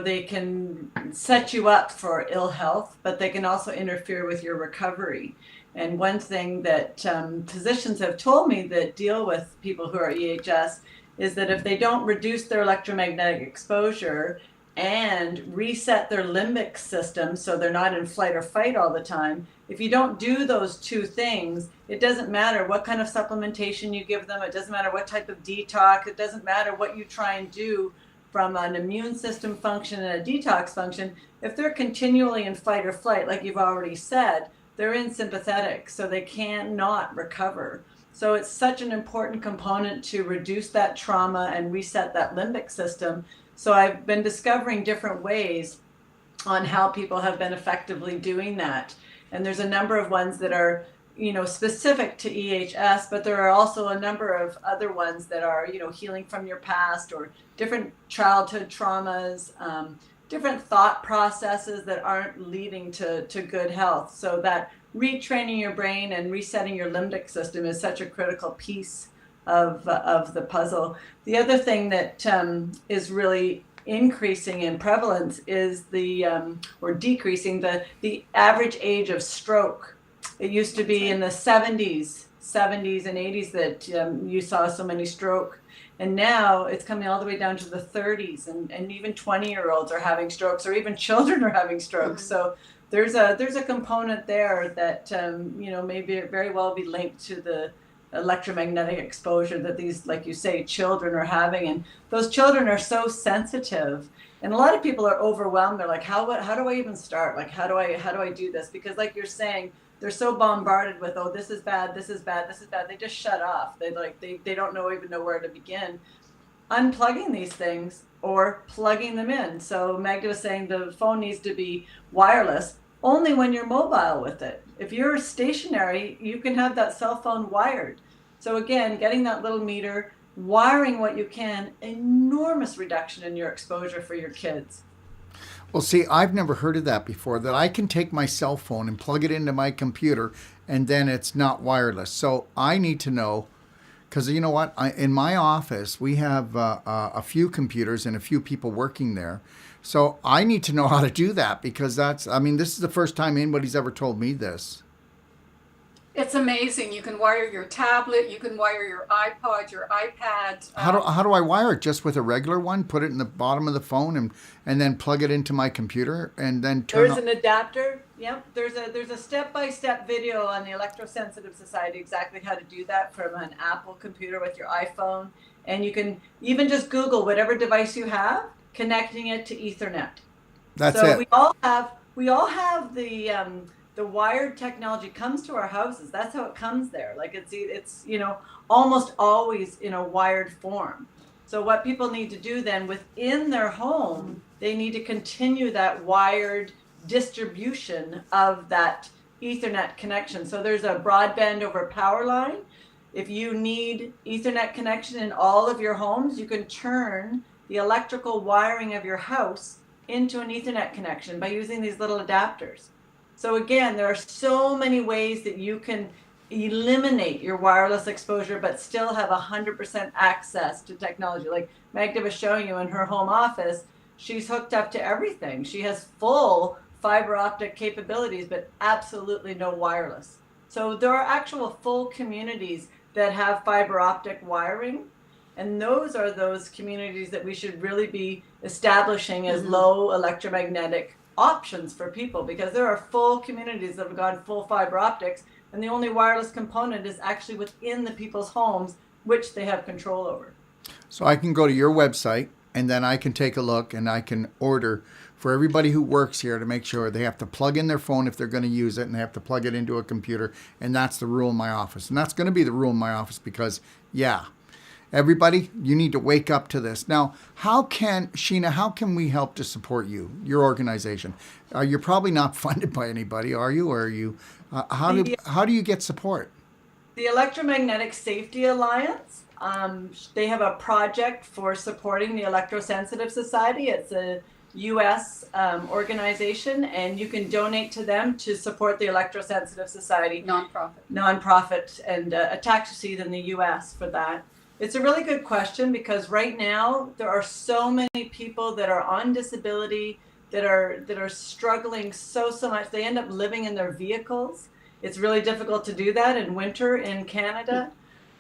they can set you up for ill health, but they can also interfere with your recovery. And one thing that physicians have told me that deal with people who are EHS is that if they don't reduce their electromagnetic exposure and reset their limbic system so they're not in flight or fight all the time, if you don't do those two things, it doesn't matter what kind of supplementation you give them, it doesn't matter what type of detox, it doesn't matter what you try and do from an immune system function and a detox function. If they're continually in fight or flight, like you've already said, they're in sympathetic, so they cannot recover. So it's such an important component to reduce that trauma and reset that limbic system. So I've been discovering different ways on how people have been effectively doing that. And there's a number of ones that are, specific to EHS, but there are also a number of other ones that are, healing from your past or different childhood traumas, different thought processes that aren't leading to good health. So that retraining your brain and resetting your limbic system is such a critical piece of the puzzle. The other thing that is really increasing in prevalence is or decreasing the average age of stroke. It used to be in the 70s and 80s that you saw so many stroke. And now it's coming all the way down to the 30s, and even 20-year-olds are having strokes, or even children are having strokes. So there's a component there that may very well be linked to the electromagnetic exposure that these, like you say, children are having. And those children are so sensitive. And a lot of people are overwhelmed. They're like, how do I even start? Like, how do I do this? Because like you're saying, they're so bombarded with, oh, this is bad, this is bad, this is bad. They just shut off. They don't even know where to begin. Unplugging these things or plugging them in. So Magda was saying the phone needs to be wireless only when you're mobile with it. If you're stationary, you can have that cell phone wired. So again, getting that little meter, wiring what you can, enormous reduction in your exposure for your kids. Well, see, I've never heard of that before, that I can take my cell phone and plug it into my computer and then it's not wireless. So I need to know, because you know what? In my office, we have a few computers and a few people working there. So I need to know how to do that, because this is the first time anybody's ever told me this. It's amazing. You can wire your tablet, you can wire your iPod, your iPad. How do I wire it? Just with a regular one? Put it in the bottom of the phone and then plug it into my computer and then turn There's an adapter. Yep. There's a step-by-step video on the Electrosensitive Society exactly how to do that from an Apple computer with your iPhone. And you can even just Google whatever device you have, connecting it to Ethernet. That's so it. We all have the wired technology comes to our houses. That's how it comes there. Like it's almost always in a wired form. So what people need to do then within their home, they need to continue that wired distribution of that Ethernet connection. So there's a broadband over power line. If you need Ethernet connection in all of your homes, you can turn the electrical wiring of your house into an Ethernet connection by using these little adapters. So again, there are so many ways that you can eliminate your wireless exposure, but still have 100% access to technology. Like Magda was showing you in her home office, she's hooked up to everything. She has full fiber optic capabilities, but absolutely no wireless. So there are actual full communities that have fiber optic wiring. And those are those communities that we should really be establishing as low electromagnetic options for people, because there are full communities that have gone full fiber optics, and the only wireless component is actually within the people's homes, which they have control over. So I can go to your website and then I can take a look and I can order for everybody who works here to make sure they have to plug in their phone if they're going to use it, and they have to plug it into a computer. And that's the rule in my office. And that's going to be the rule in my office because, everybody, you need to wake up to this. Now, Sheena, how can we help to support you, your organization? You're probably not funded by anybody, are you? Or are you? How do you get support? The Electromagnetic Safety Alliance, they have a project for supporting the Electrosensitive Society. It's a U.S. Organization, and you can donate to them to support the Electrosensitive Society. Nonprofit, and a tax receipt in the U.S. for that. It's a really good question, because right now there are so many people that are on disability that are struggling so much. They end up living in their vehicles. It's really difficult to do that in winter in Canada.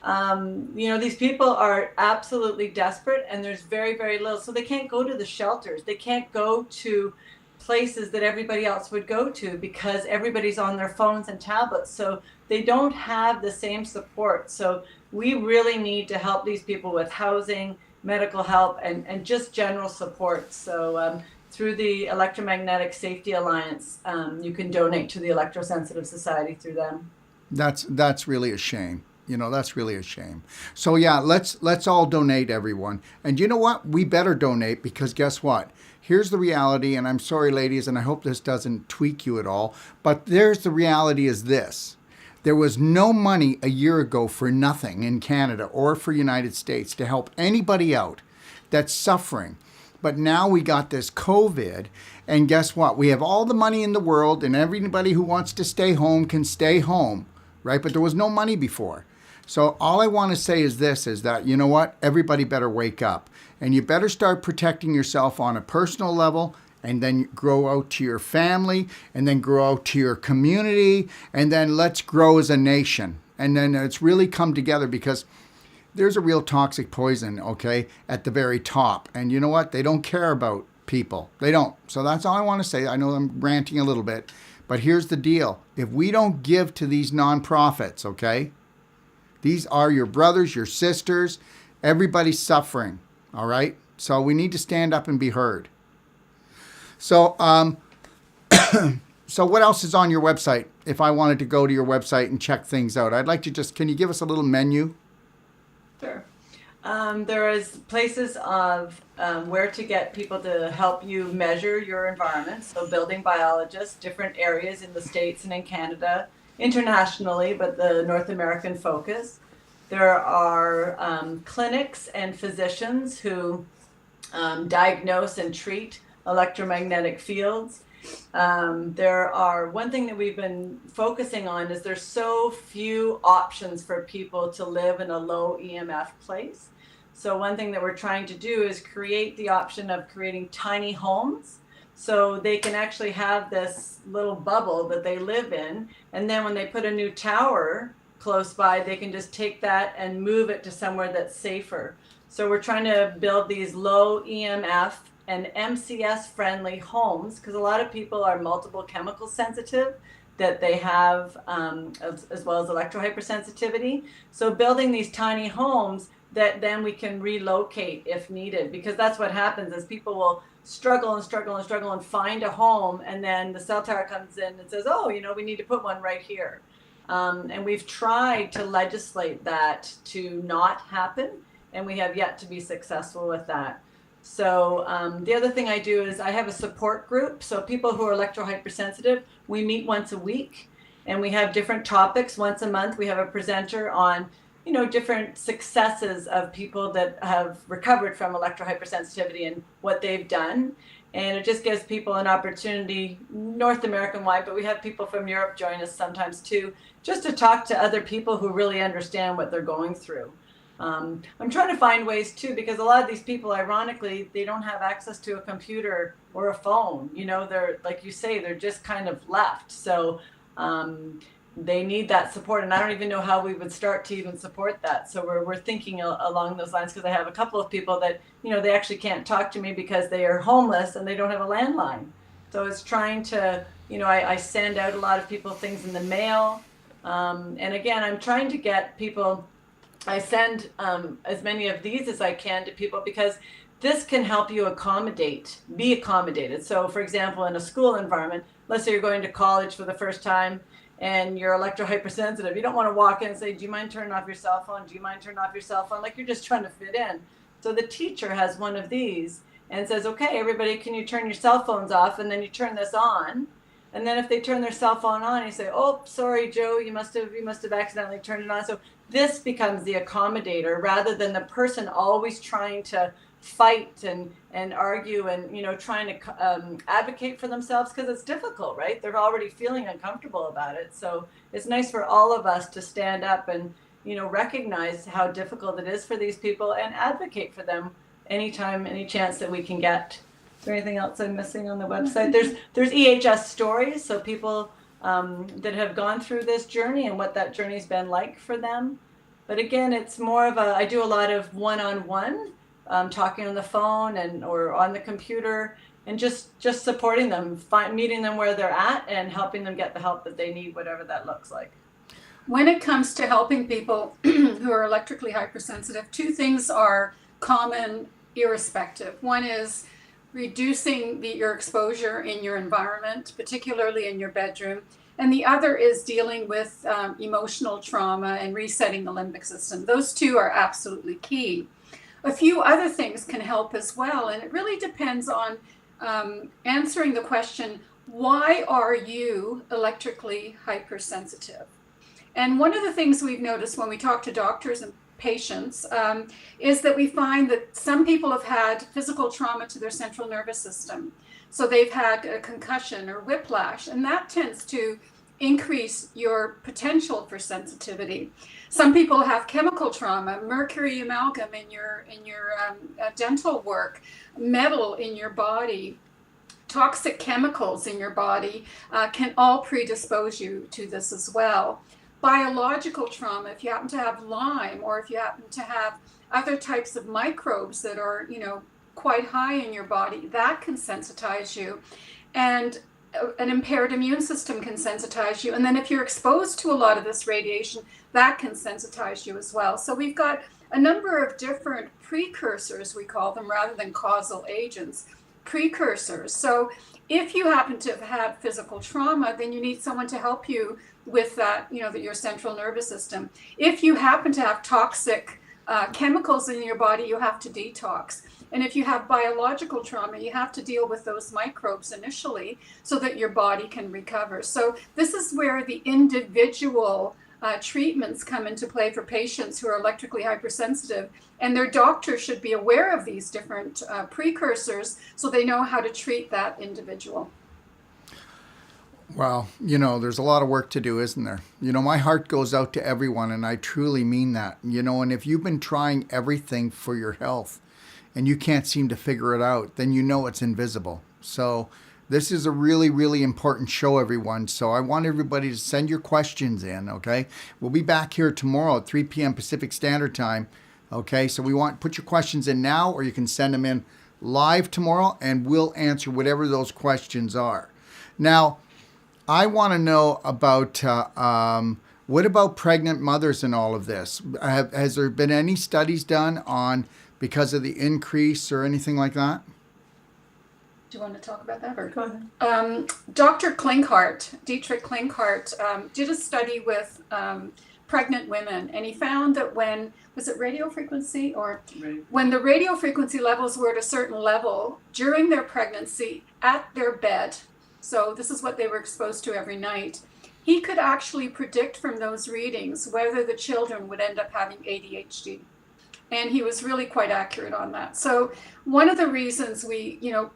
These people are absolutely desperate, and there's very, very little. So they can't go to the shelters. They can't go to places that everybody else would go to because everybody's on their phones and tablets. So they don't have the same support. So we really need to help these people with housing, medical help, and just general support. So through the Electromagnetic Safety Alliance, you can donate to the Electrosensitive Society through them. That's really a shame. That's really a shame. So yeah, let's all donate, everyone. And you know what? We better donate, because guess what? Here's the reality, and I'm sorry, ladies, and I hope this doesn't tweak you at all, but there's the reality is this. There was no money a year ago for nothing in Canada or for United States to help anybody out that's suffering. But now we got this COVID, and guess what? We have all the money in the world, and everybody who wants to stay home can stay home, right? But there was no money before. So all I want to say is this, is that, you know what? Everybody better wake up, and you better start protecting yourself on a personal level, and then grow out to your family, and then grow out to your community, and then let's grow as a nation. And then it's really come together, because there's a real toxic poison, okay, at the very top. And you know what? They don't care about people. They don't. So that's all I want to say. I know I'm ranting a little bit, but here's the deal. If we don't give to these nonprofits, okay, these are your brothers, your sisters, everybody's suffering, all right? So we need to stand up and be heard. So, so what else is on your website? If I wanted to go to your website and check things out, I'd like to can you give us a little menu? Sure. There is places of where to get people to help you measure your environment. So building biologists, different areas in the States and in Canada, internationally, but the North American focus. There are clinics and physicians who diagnose and treat electromagnetic fields. One thing that we've been focusing on is there's so few options for people to live in a low EMF place. So one thing that we're trying to do is create the option of creating tiny homes, so they can actually have this little bubble that they live in. And then when they put a new tower close by, they can just take that and move it to somewhere that's safer. So we're trying to build these low EMF and MCS friendly homes, because a lot of people are multiple chemical sensitive, that they have as well as electrohypersensitivity. So building these tiny homes that then we can relocate if needed, because that's what happens is people will struggle and find a home, and then the cell tower comes in and says, oh, we need to put one right here. And we've tried to legislate that to not happen, and we have yet to be successful with that. So the other thing I do is I have a support group. So people who are electrohypersensitive, we meet once a week, and we have different topics. Once a month, we have a presenter on, different successes of people that have recovered from electrohypersensitivity and what they've done. And it just gives people an opportunity, North American wide, but we have people from Europe join us sometimes too, just to talk to other people who really understand what they're going through. I'm trying to find ways too, because a lot of these people, ironically, they don't have access to a computer or a phone. They're, like you say, they're just kind of left. So they need that support, and I don't even know how we would start to even support that. So we're thinking along those lines, because I have a couple of people that, they actually can't talk to me because they are homeless and they don't have a landline. So it's trying to, I send out a lot of people things in the mail. And again, I'm trying to get people, I send as many of these as I can to people, because this can help you be accommodated. So for example, in a school environment, let's say you're going to college for the first time and you're electrohypersensitive. You don't want to walk in and say, do you mind turning off your cell phone? Do you mind turning off your cell phone? Like you're just trying to fit in. So the teacher has one of these and says, okay, everybody, can you turn your cell phones off? And then you turn this on. And then if they turn their cell phone on, you say, oh, sorry, Joe, you must have accidentally turned it on. So this becomes the accommodator, rather than the person always trying to fight and argue and, trying to advocate for themselves, because it's difficult, right? They're already feeling uncomfortable about it. So it's nice for all of us to stand up and, recognize how difficult it is for these people and advocate for them anytime, any chance that we can get. Is there anything else I'm missing on the website? There's EHS stories, so people that have gone through this journey and what that journey's been like for them. But again, it's more of I do a lot of one-on-one, talking on the phone or on the computer, and just supporting them, meeting them where they're at and helping them get the help that they need, whatever that looks like. When it comes to helping people who are electrically hypersensitive, two things are common irrespective. One is reducing your exposure in your environment, particularly in your bedroom. and the other is dealing with emotional trauma and resetting the limbic system. Those two are absolutely key. A few other things can help as well, and it really depends on answering the question, why are you electrically hypersensitive? And one of the things we've noticed when we talk to doctors and patients is that we find that some people have had physical trauma to their central nervous system. So they've had a concussion or whiplash, and that tends to increase your potential for sensitivity. Some people have chemical trauma, mercury amalgam in your dental work, metal in your body, toxic chemicals in your body can all predispose you to this as well. Biological trauma, if you happen to have Lyme, or if you happen to have other types of microbes that are, quite high in your body, that can sensitize you. And an impaired immune system can sensitize you. And then if you're exposed to a lot of this radiation, that can sensitize you as well. So we've got a number of different precursors, we call them, rather than causal agents, precursors. So if you happen to have had physical trauma, then you need someone to help you with that, your central nervous system. If you happen to have toxic chemicals in your body, you have to detox. And if you have biological trauma, you have to deal with those microbes initially so that your body can recover. So this is where the individual treatments come into play for patients who are electrically hypersensitive. And their doctor should be aware of these different precursors so they know how to treat that individual. Well, there's a lot of work to do, isn't there? My heart goes out to everyone, and I truly mean that. And if you've been trying everything for your health and you can't seem to figure it out, then it's invisible. So this is a really, really important show, everyone. So I want everybody to send your questions in, okay? We'll be back here tomorrow at 3 p.m. Pacific Standard Time, okay? So put your questions in now, or you can send them in live tomorrow, and we'll answer whatever those questions are. Now, I want to know about what about pregnant mothers in all of this? Has there been any studies done on because of the increase or anything like that? Do you want to talk about that? Or? Go ahead. Dr. Dietrich Klinkhardt, did a study with pregnant women, and he found that when the radio frequency levels were at a certain level during their pregnancy at their bed, so this is what they were exposed to every night, he could actually predict from those readings whether the children would end up having ADHD. And he was really quite accurate on that. So one of the reasons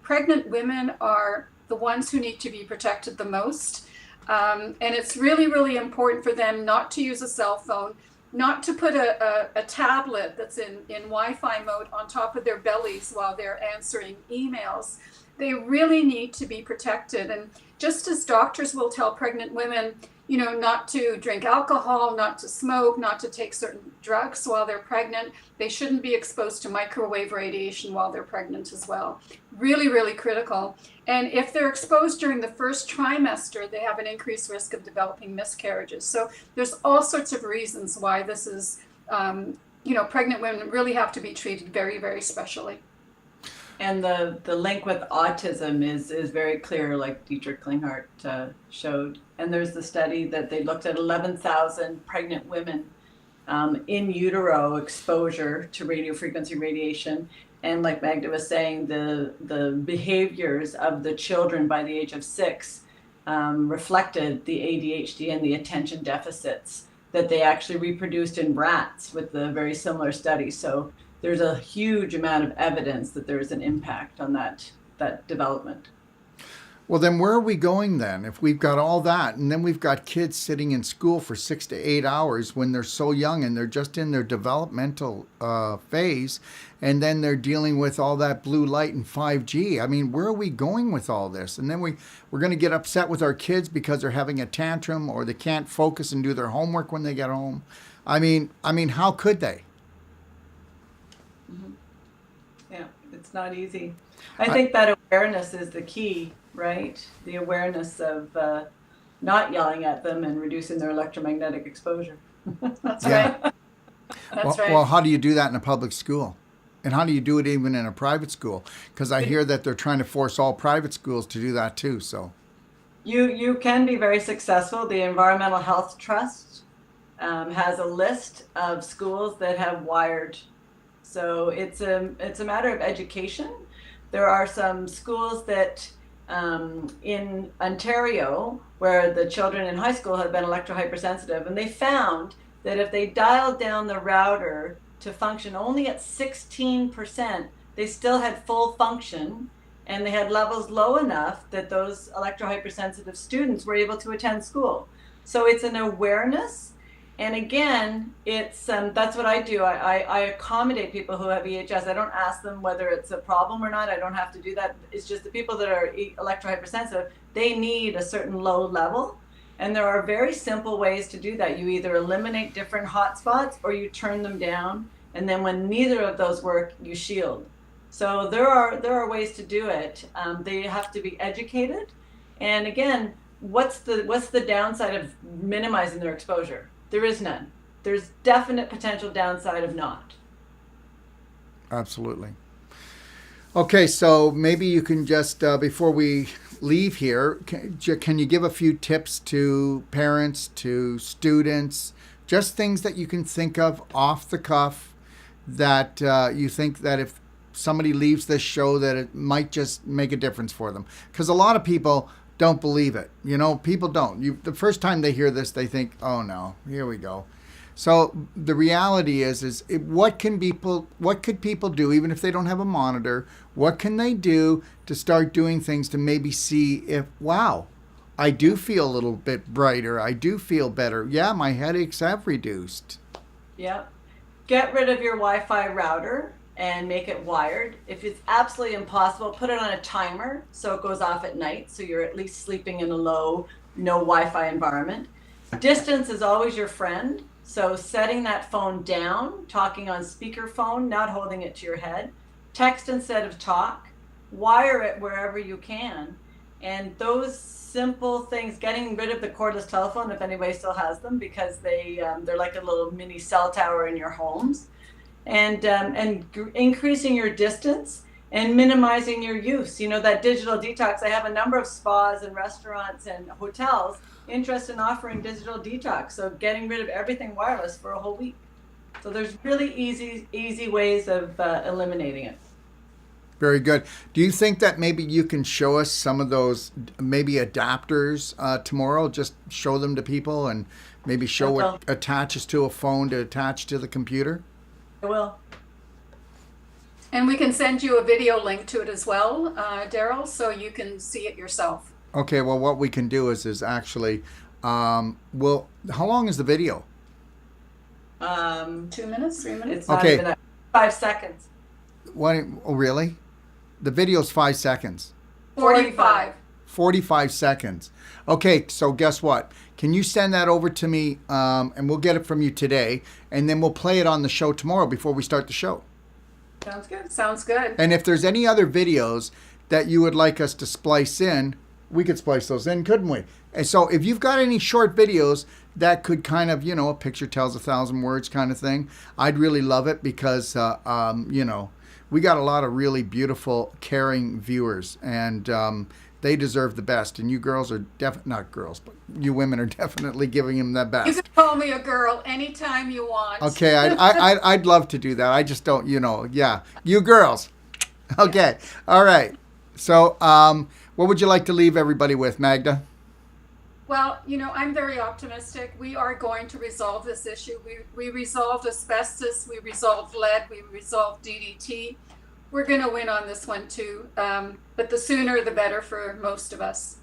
pregnant women are the ones who need to be protected the most. And it's really, really important for them not to use a cell phone, not to put a tablet that's in Wi-Fi mode on top of their bellies while they're answering emails. They really need to be protected. And just as doctors will tell pregnant women, not to drink alcohol, not to smoke, not to take certain drugs while they're pregnant, they shouldn't be exposed to microwave radiation while they're pregnant as well. Really, really critical. And if they're exposed during the first trimester, they have an increased risk of developing miscarriages. So there's all sorts of reasons why this is, pregnant women really have to be treated very, very specially. And the link with autism is very clear, like Dietrich Klinkhardt showed. And there's the study that they looked at 11,000 pregnant women in utero exposure to radiofrequency radiation. And like Magda was saying, the behaviors of the children by the age of 6 reflected the ADHD and the attention deficits that they actually reproduced in rats with the very similar study. So there's a huge amount of evidence that there is an impact on that development. Well, then where are we going then? If we've got all that, and then we've got kids sitting in school for 6 to 8 hours when they're so young and they're just in their developmental phase, and then they're dealing with all that blue light and 5G. I mean, where are we going with all this? And then we're going to get upset with our kids because they're having a tantrum or they can't focus and do their homework when they get home. I mean, how could they? Yeah, it's not easy. I think that awareness is the key, right? The awareness of not yelling at them and reducing their electromagnetic exposure. That's right. That's right. Well, how do you do that in a public school? And how do you do it even in a private school? Because I hear that they're trying to force all private schools to do that too. So. You can be very successful. The Environmental Health Trust has a list of schools that have wired. So it's a matter of education. There are some schools that in Ontario where the children in high school have been electrohypersensitive, and they found that if they dialed down the router to function only at 16%, they still had full function, and they had levels low enough that those electrohypersensitive students were able to attend school. So it's an awareness. And again, it's that's what I do. I accommodate people who have EHS. I don't ask them whether it's a problem or not. I don't have to do that. It's just the people that are electrohypersensitive, they need a certain low level. And there are very simple ways to do that. You either eliminate different hotspots or you turn them down. And then when neither of those work, you shield. So there are ways to do it. They have to be educated. And again, what's the downside of minimizing their exposure? There is none. There's definite potential downside of not. Absolutely. Okay, so maybe you can just, before we leave here, can you give a few tips to parents, to students, just things that you can think of off the cuff that you think that if somebody leaves this show that it might just make a difference for them? Because a lot of people don't believe it. You know, people don't. The first time they hear this, they think, oh no, here we go. So the reality is what could people do, even if they don't have a monitor? What can they do to start doing things to maybe see if, wow, I do feel a little bit brighter. I do feel better. Yeah, my headaches have reduced. Yeah. Get rid of your Wi-Fi router and make it wired. If it's absolutely impossible, put it on a timer so it goes off at night, so you're at least sleeping in a low, no Wi-Fi environment. Distance is always your friend. So setting that phone down, talking on speakerphone, not holding it to your head, text instead of talk, wire it wherever you can. And those simple things, getting rid of the cordless telephone, if anybody still has them, because they're like a little mini cell tower in your homes, and increasing your distance and minimizing your use. You know, that digital detox, I have a number of spas and restaurants and hotels interested in offering digital detox, so getting rid of everything wireless for a whole week. So there's really easy ways of eliminating it. Very good. Do you think that maybe you can show us some of those maybe adapters tomorrow? Just show them to people and maybe show what attaches to a phone to attach to the computer? I will. And we can send you a video link to it as well, Darrell, so you can see it yourself. Okay, well, what we can do is actually, how long is the video? 2 minutes, 3 minutes? It's not Okay. even 5 seconds. What? Oh, really? The video's 5 seconds. 45. 45 seconds. Okay, so guess what? Can you send that over to me, and we'll get it from you today, and then we'll play it on the show tomorrow before we start the show. Sounds good. Sounds good. And if there's any other videos that you would like us to splice in, we could splice those in, couldn't we? And so if you've got any short videos that could kind of, you know, a picture tells 1,000 words kind of thing, I'd really love it because, you know, we got a lot of really beautiful, caring viewers, and they deserve the best. And you girls are not girls, but you women are definitely giving them the best. You can call me a girl anytime you want. Okay, I'd love to do that. I just don't, you know, yeah. You girls. Okay, all right. So what would you like to leave everybody with, Magda? Well, you know, I'm very optimistic. We are going to resolve this issue. We resolved asbestos, we resolved lead, we resolved DDT. We're going to win on this one too. But the sooner the better for most of us.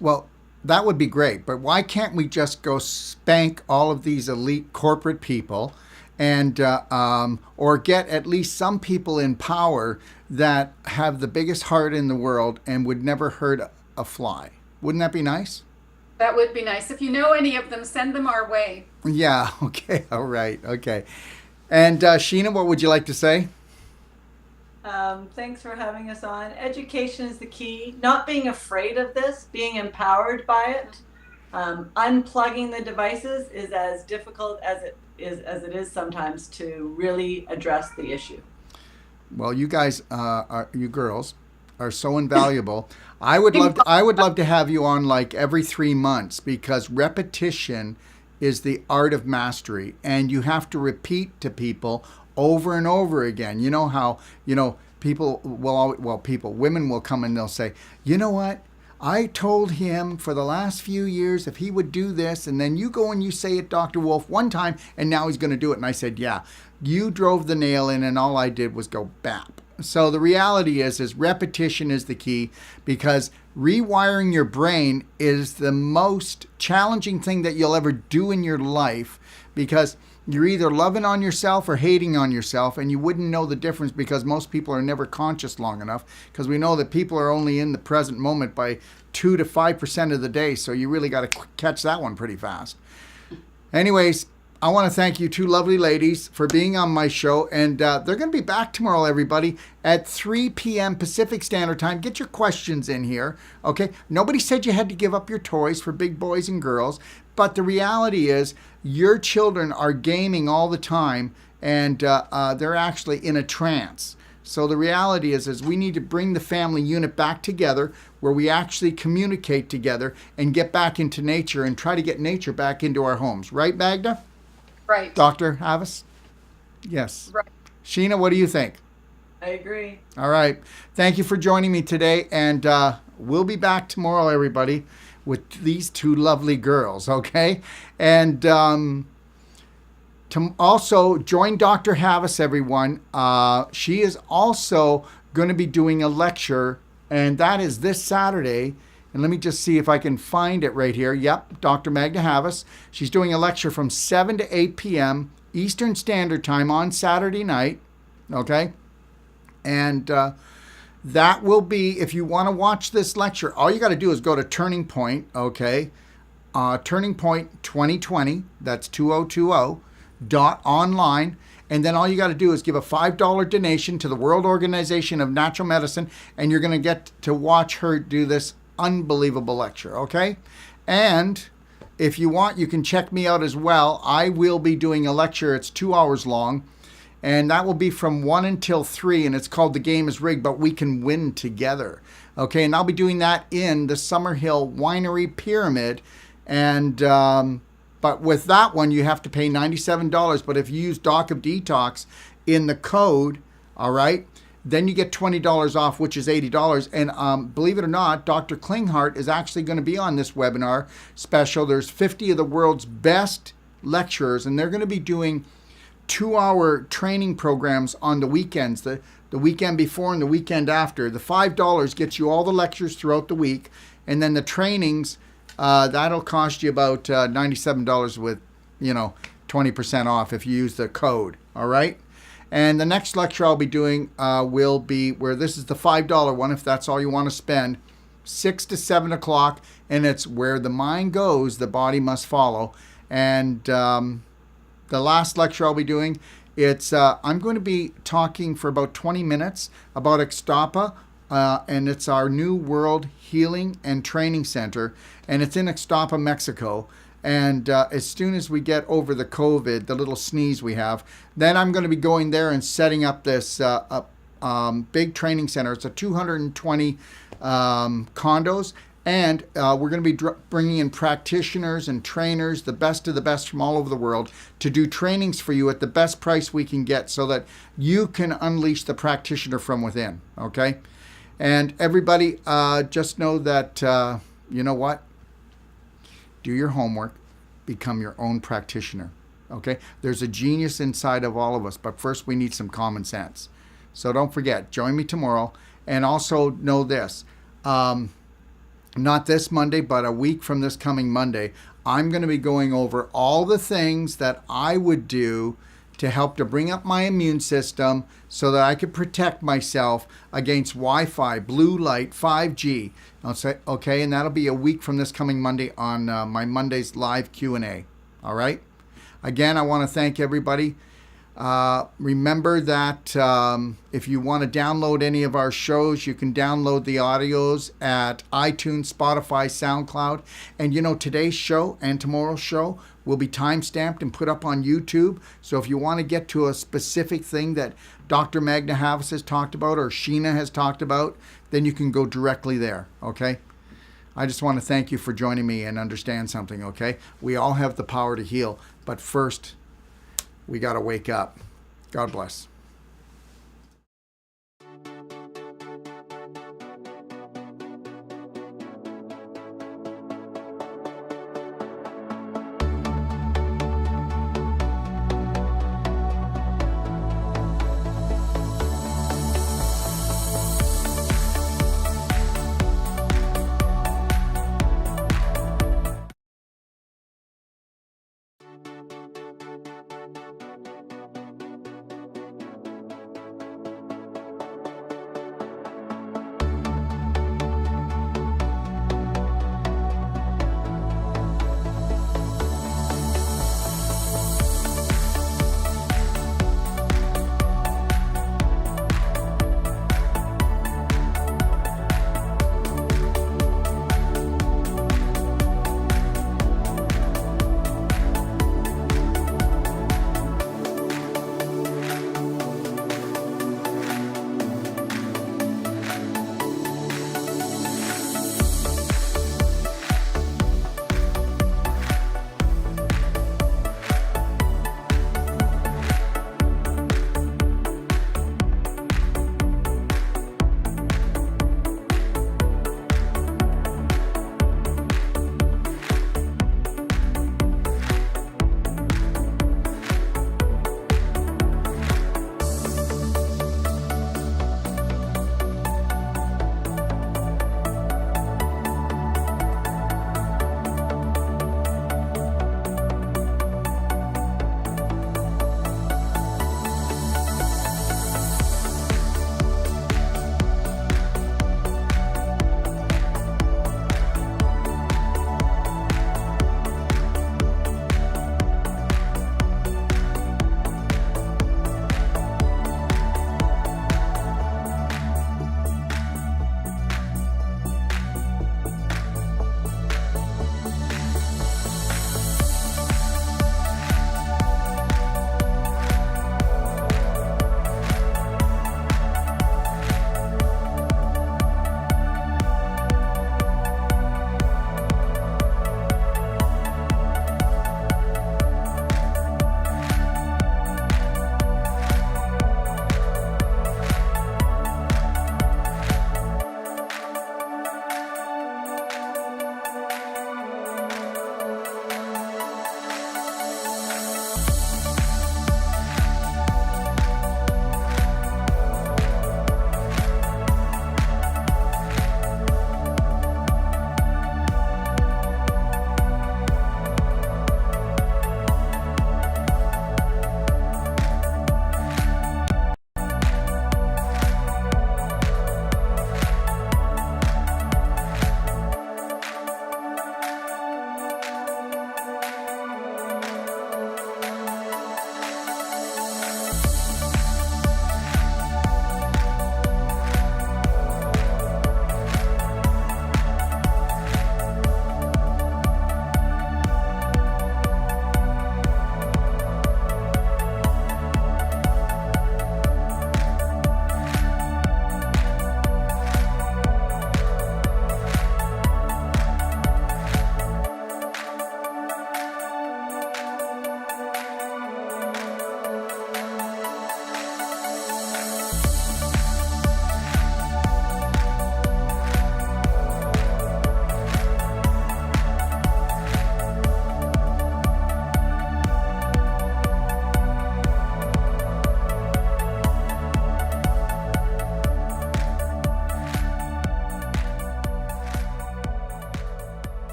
Well, that would be great. But why can't we just go spank all of these elite corporate people and or get at least some people in power that have the biggest heart in the world and would never hurt a fly? Wouldn't that be nice? That would be nice. If you know any of them, send them our way. Yeah, okay, all right, okay. And Sheena, what would you like to say? Thanks for having us on. Education is the key. Not being afraid of this, being empowered by it. Unplugging the devices is as difficult as it is sometimes to really address the issue. Well, you guys, you girls, are so invaluable. I would love to have you on like every 3 months, because repetition is the art of mastery, and you have to repeat to people over and over again. You know how, women will come and they'll say, you know what? I told him for the last few years if he would do this, and then you go and you say it, Dr. Wolfe, one time, and now he's going to do it. And I said, yeah, you drove the nail in, and all I did was go bap. So the reality is repetition is the key, because rewiring your brain is the most challenging thing that you'll ever do in your life, because you're either loving on yourself or hating on yourself, and you wouldn't know the difference, because most people are never conscious long enough, because we know that people are only in the present moment by 2 to 5% of the day, so you really got to catch that one pretty fast. Anyways, I want to thank you two lovely ladies for being on my show, and they're going to be back tomorrow, everybody, at 3 p.m. Pacific Standard Time. Get your questions in here, okay? Nobody said you had to give up your toys for big boys and girls, but the reality is your children are gaming all the time, and they're actually in a trance. So the reality is we need to bring the family unit back together, where we actually communicate together and get back into nature and try to get nature back into our homes. Right, Magda? Right. Dr. Havas? Yes. Right. Sheena, what do you think? I agree. All right. Thank you for joining me today, and we'll be back tomorrow, everybody, with these two lovely girls, okay? And to also join Dr. Havas, everyone. She is also going to be doing a lecture, and that is this Saturday. And let me just see if I can find it right here. Yep, Dr. Magda Havas. She's doing a lecture from 7 to 8 p.m. Eastern Standard Time on Saturday night, okay? And that will be, if you want to watch this lecture, all you got to do is go to Turning Point, okay? Turning Point 2020, that's 2020.online. And then all you got to do is give a $5 donation to the World Organization of Natural Medicine, and you're going to get to watch her do this unbelievable lecture, okay? And if you want, you can check me out as well. I will be doing a lecture. It's 2 hours long, and that will be from 1 until 3, and it's called The Game is Rigged, but we can win together, okay? And I'll be doing that in the Summerhill Winery Pyramid, and but with that one, you have to pay $97, but if you use Doc of Detox in the code, all right, then you get $20 off, which is $80. And believe it or not, Dr. Klinghardt is actually going to be on this webinar special. There's 50 of the world's best lecturers, and they're going to be doing 2-hour training programs on the weekends, the weekend before and the weekend after. The $5 gets you all the lectures throughout the week, and then the trainings, that'll cost you about $97 with, 20% off if you use the code, all right? And the next lecture I'll be doing will be where this is the $5 one, if that's all you want to spend, 6 to 7 o'clock, and it's where the mind goes, the body must follow. And the last lecture I'll be doing, it's I'm going to be talking for about 20 minutes about Ixtapa, and it's our new World Healing and Training Center, and it's in Ixtapa, Mexico. And as soon as we get over the COVID, the little sneeze we have, then I'm going to be going there and setting up this big training center. It's a 220 condos, and we're going to be bringing in practitioners and trainers, the best of the best from all over the world, to do trainings for you at the best price we can get, so that you can unleash the practitioner from within, okay? And everybody, just know that, you know what? Do your homework, become your own practitioner, okay? There's a genius inside of all of us, but first we need some common sense. So don't forget, join me tomorrow. And also know this, not this Monday, but a week from this coming Monday, I'm going to be going over all the things that I would do to help to bring up my immune system so that I could protect myself against Wi-Fi, blue light, 5G. I'll say, okay, and that'll be a week from this coming Monday on my Monday's live Q&A. All right? Again, I want to thank everybody. Remember that if you want to download any of our shows, you can download the audios at iTunes, Spotify, SoundCloud. And today's show and tomorrow's show will be time-stamped and put up on YouTube. So if you want to get to a specific thing that Dr. Magda Havas has talked about or Sheena has talked about, then you can go directly there, okay? I just want to thank you for joining me and understand something, okay? We all have the power to heal, but first, we got to wake up. God bless.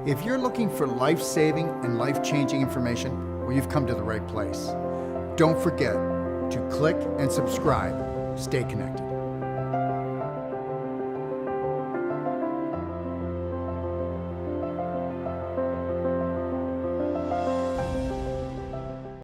If you're looking for life-saving and life-changing information, well, you've come to the right place. Don't forget to click and subscribe. Stay connected.